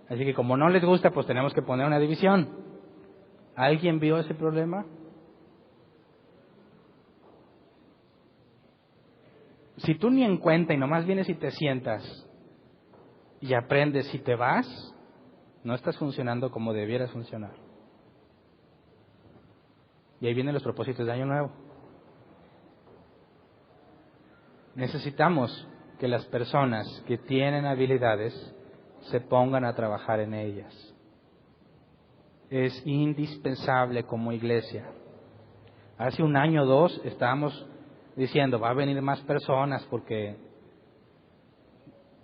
Así que como no les gusta, pues tenemos que poner una división. ¿Alguien vio ese problema? Si tú ni en cuenta y nomás vienes y te sientas y aprendes y te vas, no estás funcionando como debieras funcionar. Y ahí vienen los propósitos de Año Nuevo. Necesitamos que las personas que tienen habilidades se pongan a trabajar en ellas. Es indispensable como iglesia. Hace 1 año o 2 estábamos diciendo, va a venir más personas porque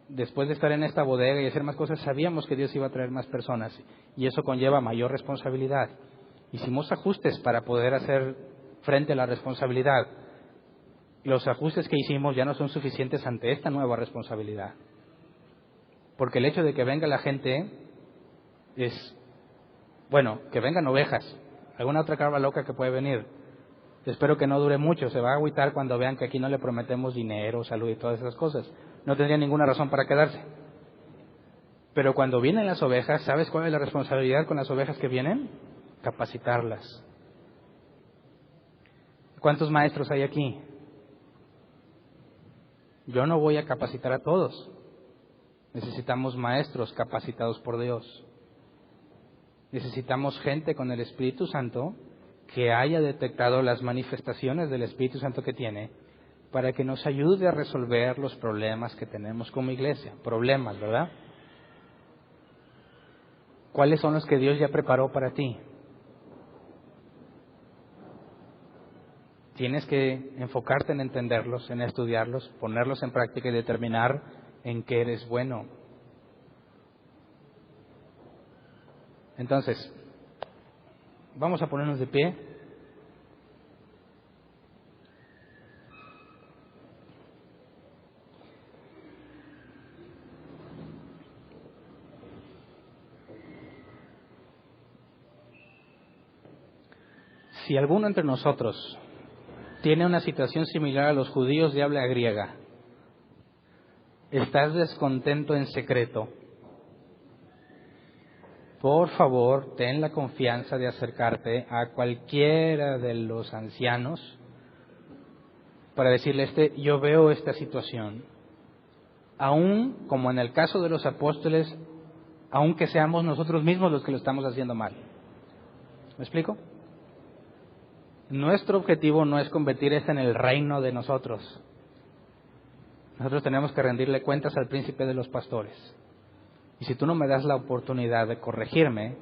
después de estar en esta bodega y hacer más cosas, sabíamos que Dios iba a traer más personas y eso conlleva mayor responsabilidad. Hicimos ajustes para poder hacer frente a la responsabilidad. Los ajustes que hicimos ya no son suficientes ante esta nueva responsabilidad. Porque el hecho de que venga la gente es, bueno, que vengan ovejas, alguna otra cabra loca que puede venir. Espero que no dure mucho, se va a agüitar cuando vean que aquí no le prometemos dinero, salud y todas esas cosas. No tendría ninguna razón para quedarse. Pero cuando vienen las ovejas, ¿sabes cuál es la responsabilidad con las ovejas que vienen? Capacitarlas. ¿Cuántos maestros hay aquí? Yo no voy a capacitar a todos. Necesitamos maestros capacitados por Dios. Necesitamos gente con el Espíritu Santo que haya detectado las manifestaciones del Espíritu Santo que tiene para que nos ayude a resolver los problemas que tenemos como iglesia. Problemas, ¿verdad? ¿Cuáles son los que Dios ya preparó para ti? Tienes que enfocarte en entenderlos, en estudiarlos, ponerlos en práctica y determinar en qué eres bueno. Entonces, vamos a ponernos de pie. Si alguno entre nosotros tiene una situación similar a los judíos de habla griega, estás descontento en secreto, por favor, ten la confianza de acercarte a cualquiera de los ancianos para decirle, yo veo esta situación. Aún como en el caso de los apóstoles, aunque seamos nosotros mismos los que lo estamos haciendo mal. ¿Me explico? Nuestro objetivo no es convertir esto en el reino de nosotros. Nosotros tenemos que rendirle cuentas al príncipe de los pastores. Y si tú no me das la oportunidad de corregirme,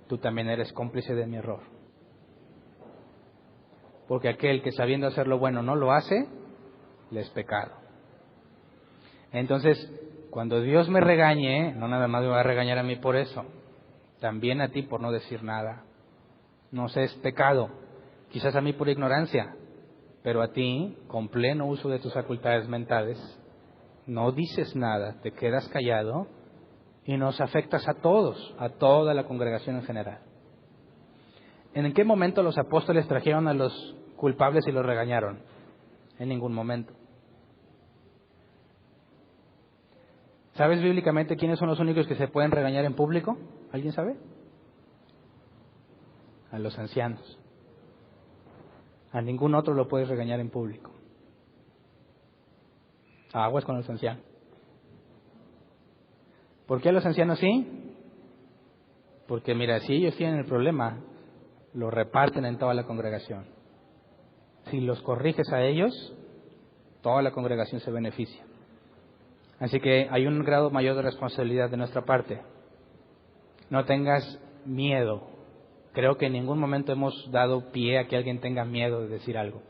tú también eres cómplice de mi error. Porque aquel que sabiendo hacer lo bueno no lo hace, le es pecado. Entonces, cuando Dios me regañe, no nada más me va a regañar a mí por eso, también a ti por no decir nada. No sé, es pecado. Quizás a mí por ignorancia, pero a ti, con pleno uso de tus facultades mentales, no dices nada, te quedas callado y nos afectas a todos, a toda la congregación en general. ¿En qué momento los apóstoles trajeron a los culpables y los regañaron? En ningún momento. ¿Sabes bíblicamente quiénes son los únicos que se pueden regañar en público? ¿Alguien sabe? A los ancianos. A ningún otro lo puedes regañar en público. Aguas con los ancianos. ¿Por qué a los ancianos sí? Porque mira, si ellos tienen el problema, lo reparten en toda la congregación. Si los corriges a ellos, toda la congregación se beneficia. Así que hay un grado mayor de responsabilidad de nuestra parte. No tengas miedo. Creo que en ningún momento hemos dado pie a que alguien tenga miedo de decir algo.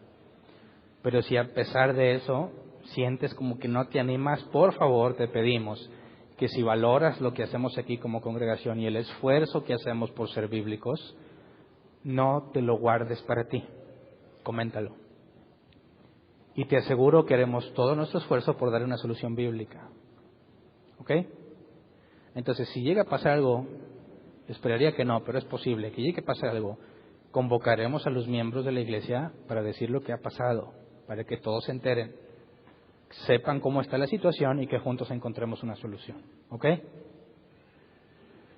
Pero si a pesar de eso sientes como que no te animas, por favor te pedimos que si valoras lo que hacemos aquí como congregación y el esfuerzo que hacemos por ser bíblicos, no te lo guardes para ti, coméntalo. Y te aseguro que haremos todo nuestro esfuerzo por dar una solución bíblica. ¿Ok? Entonces, si llega a pasar algo, esperaría que no, pero es posible que llegue a pasar algo, convocaremos a los miembros de la iglesia para decir lo que ha pasado, para que todos se enteren, sepan cómo está la situación y que juntos encontremos una solución. ¿Ok?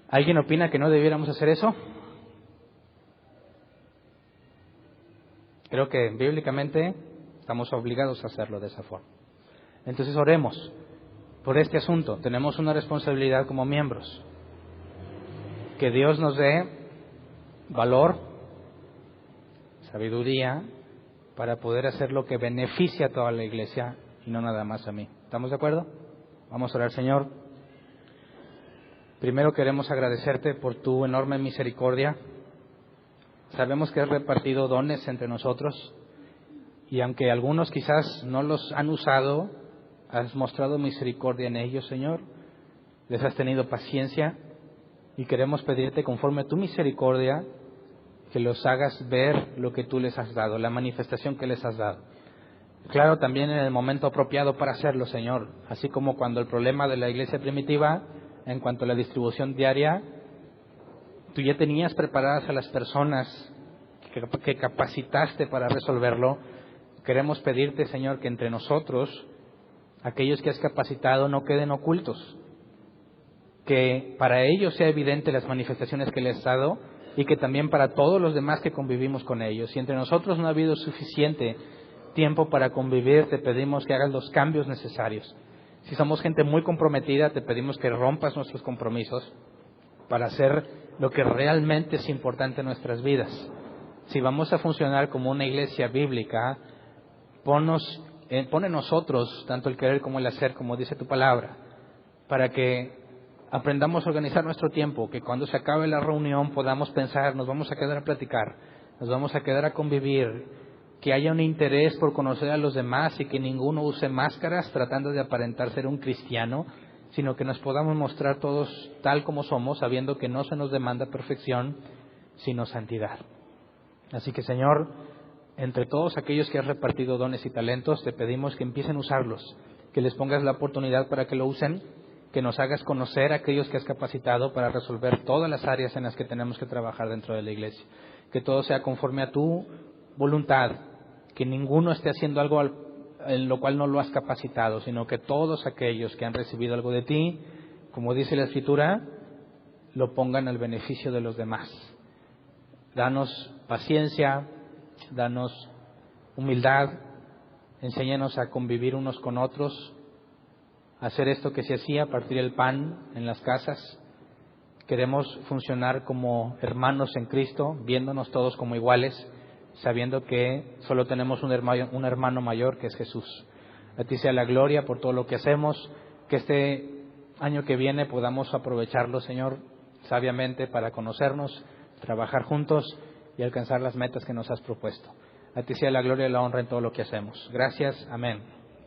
¿Alguien opina que no debiéramos hacer eso? Creo que bíblicamente estamos obligados a hacerlo de esa forma. Entonces oremos por este asunto. Tenemos una responsabilidad como miembros. Que Dios nos dé valor, sabiduría, para poder hacer lo que beneficie a toda la iglesia y no nada más a mí. ¿Estamos de acuerdo? Vamos a orar, Señor. Primero queremos agradecerte por tu enorme misericordia. Sabemos que has repartido dones entre nosotros y aunque algunos quizás no los han usado, has mostrado misericordia en ellos, Señor. Les has tenido paciencia y queremos pedirte conforme a tu misericordia que los hagas ver lo que tú les has dado, la manifestación que les has dado. Claro, también en el momento apropiado para hacerlo, Señor. Así como cuando el problema de la iglesia primitiva, en cuanto a la distribución diaria, tú ya tenías preparadas a las personas que capacitaste para resolverlo. Queremos pedirte, Señor, que entre nosotros, aquellos que has capacitado no queden ocultos, que para ellos sea evidente las manifestaciones que les has dado y que también para todos los demás que convivimos con ellos. Si entre nosotros no ha habido suficiente tiempo para convivir, te pedimos que hagas los cambios necesarios. Si somos gente muy comprometida, te pedimos que rompas nuestros compromisos para hacer lo que realmente es importante en nuestras vidas. Si vamos a funcionar como una iglesia bíblica, pon en nosotros tanto el querer como el hacer, como dice tu palabra, para que aprendamos a organizar nuestro tiempo, que cuando se acabe la reunión podamos pensar, nos vamos a quedar a platicar, nos vamos a quedar a convivir, que haya un interés por conocer a los demás y que ninguno use máscaras tratando de aparentar ser un cristiano, sino que nos podamos mostrar todos tal como somos, sabiendo que no se nos demanda perfección, sino santidad. Así que, Señor, entre todos aquellos que has repartido dones y talentos, te pedimos que empiecen a usarlos, que les pongas la oportunidad para que lo usen, que nos hagas conocer a aquellos que has capacitado para resolver todas las áreas en las que tenemos que trabajar dentro de la iglesia. Que todo sea conforme a tu voluntad, que ninguno esté haciendo algo en lo cual no lo has capacitado, sino que todos aquellos que han recibido algo de ti, como dice la Escritura, lo pongan al beneficio de los demás. Danos paciencia, danos humildad, enséñanos a convivir unos con otros, a hacer esto que se hacía, partir el pan en las casas. Queremos funcionar como hermanos en Cristo, viéndonos todos como iguales, sabiendo que solo tenemos un hermano mayor que es Jesús. A ti sea la gloria por todo lo que hacemos, que este año que viene podamos aprovecharlo, Señor, sabiamente para conocernos, trabajar juntos y alcanzar las metas que nos has propuesto. A ti sea la gloria y la honra en todo lo que hacemos. Gracias. Amén.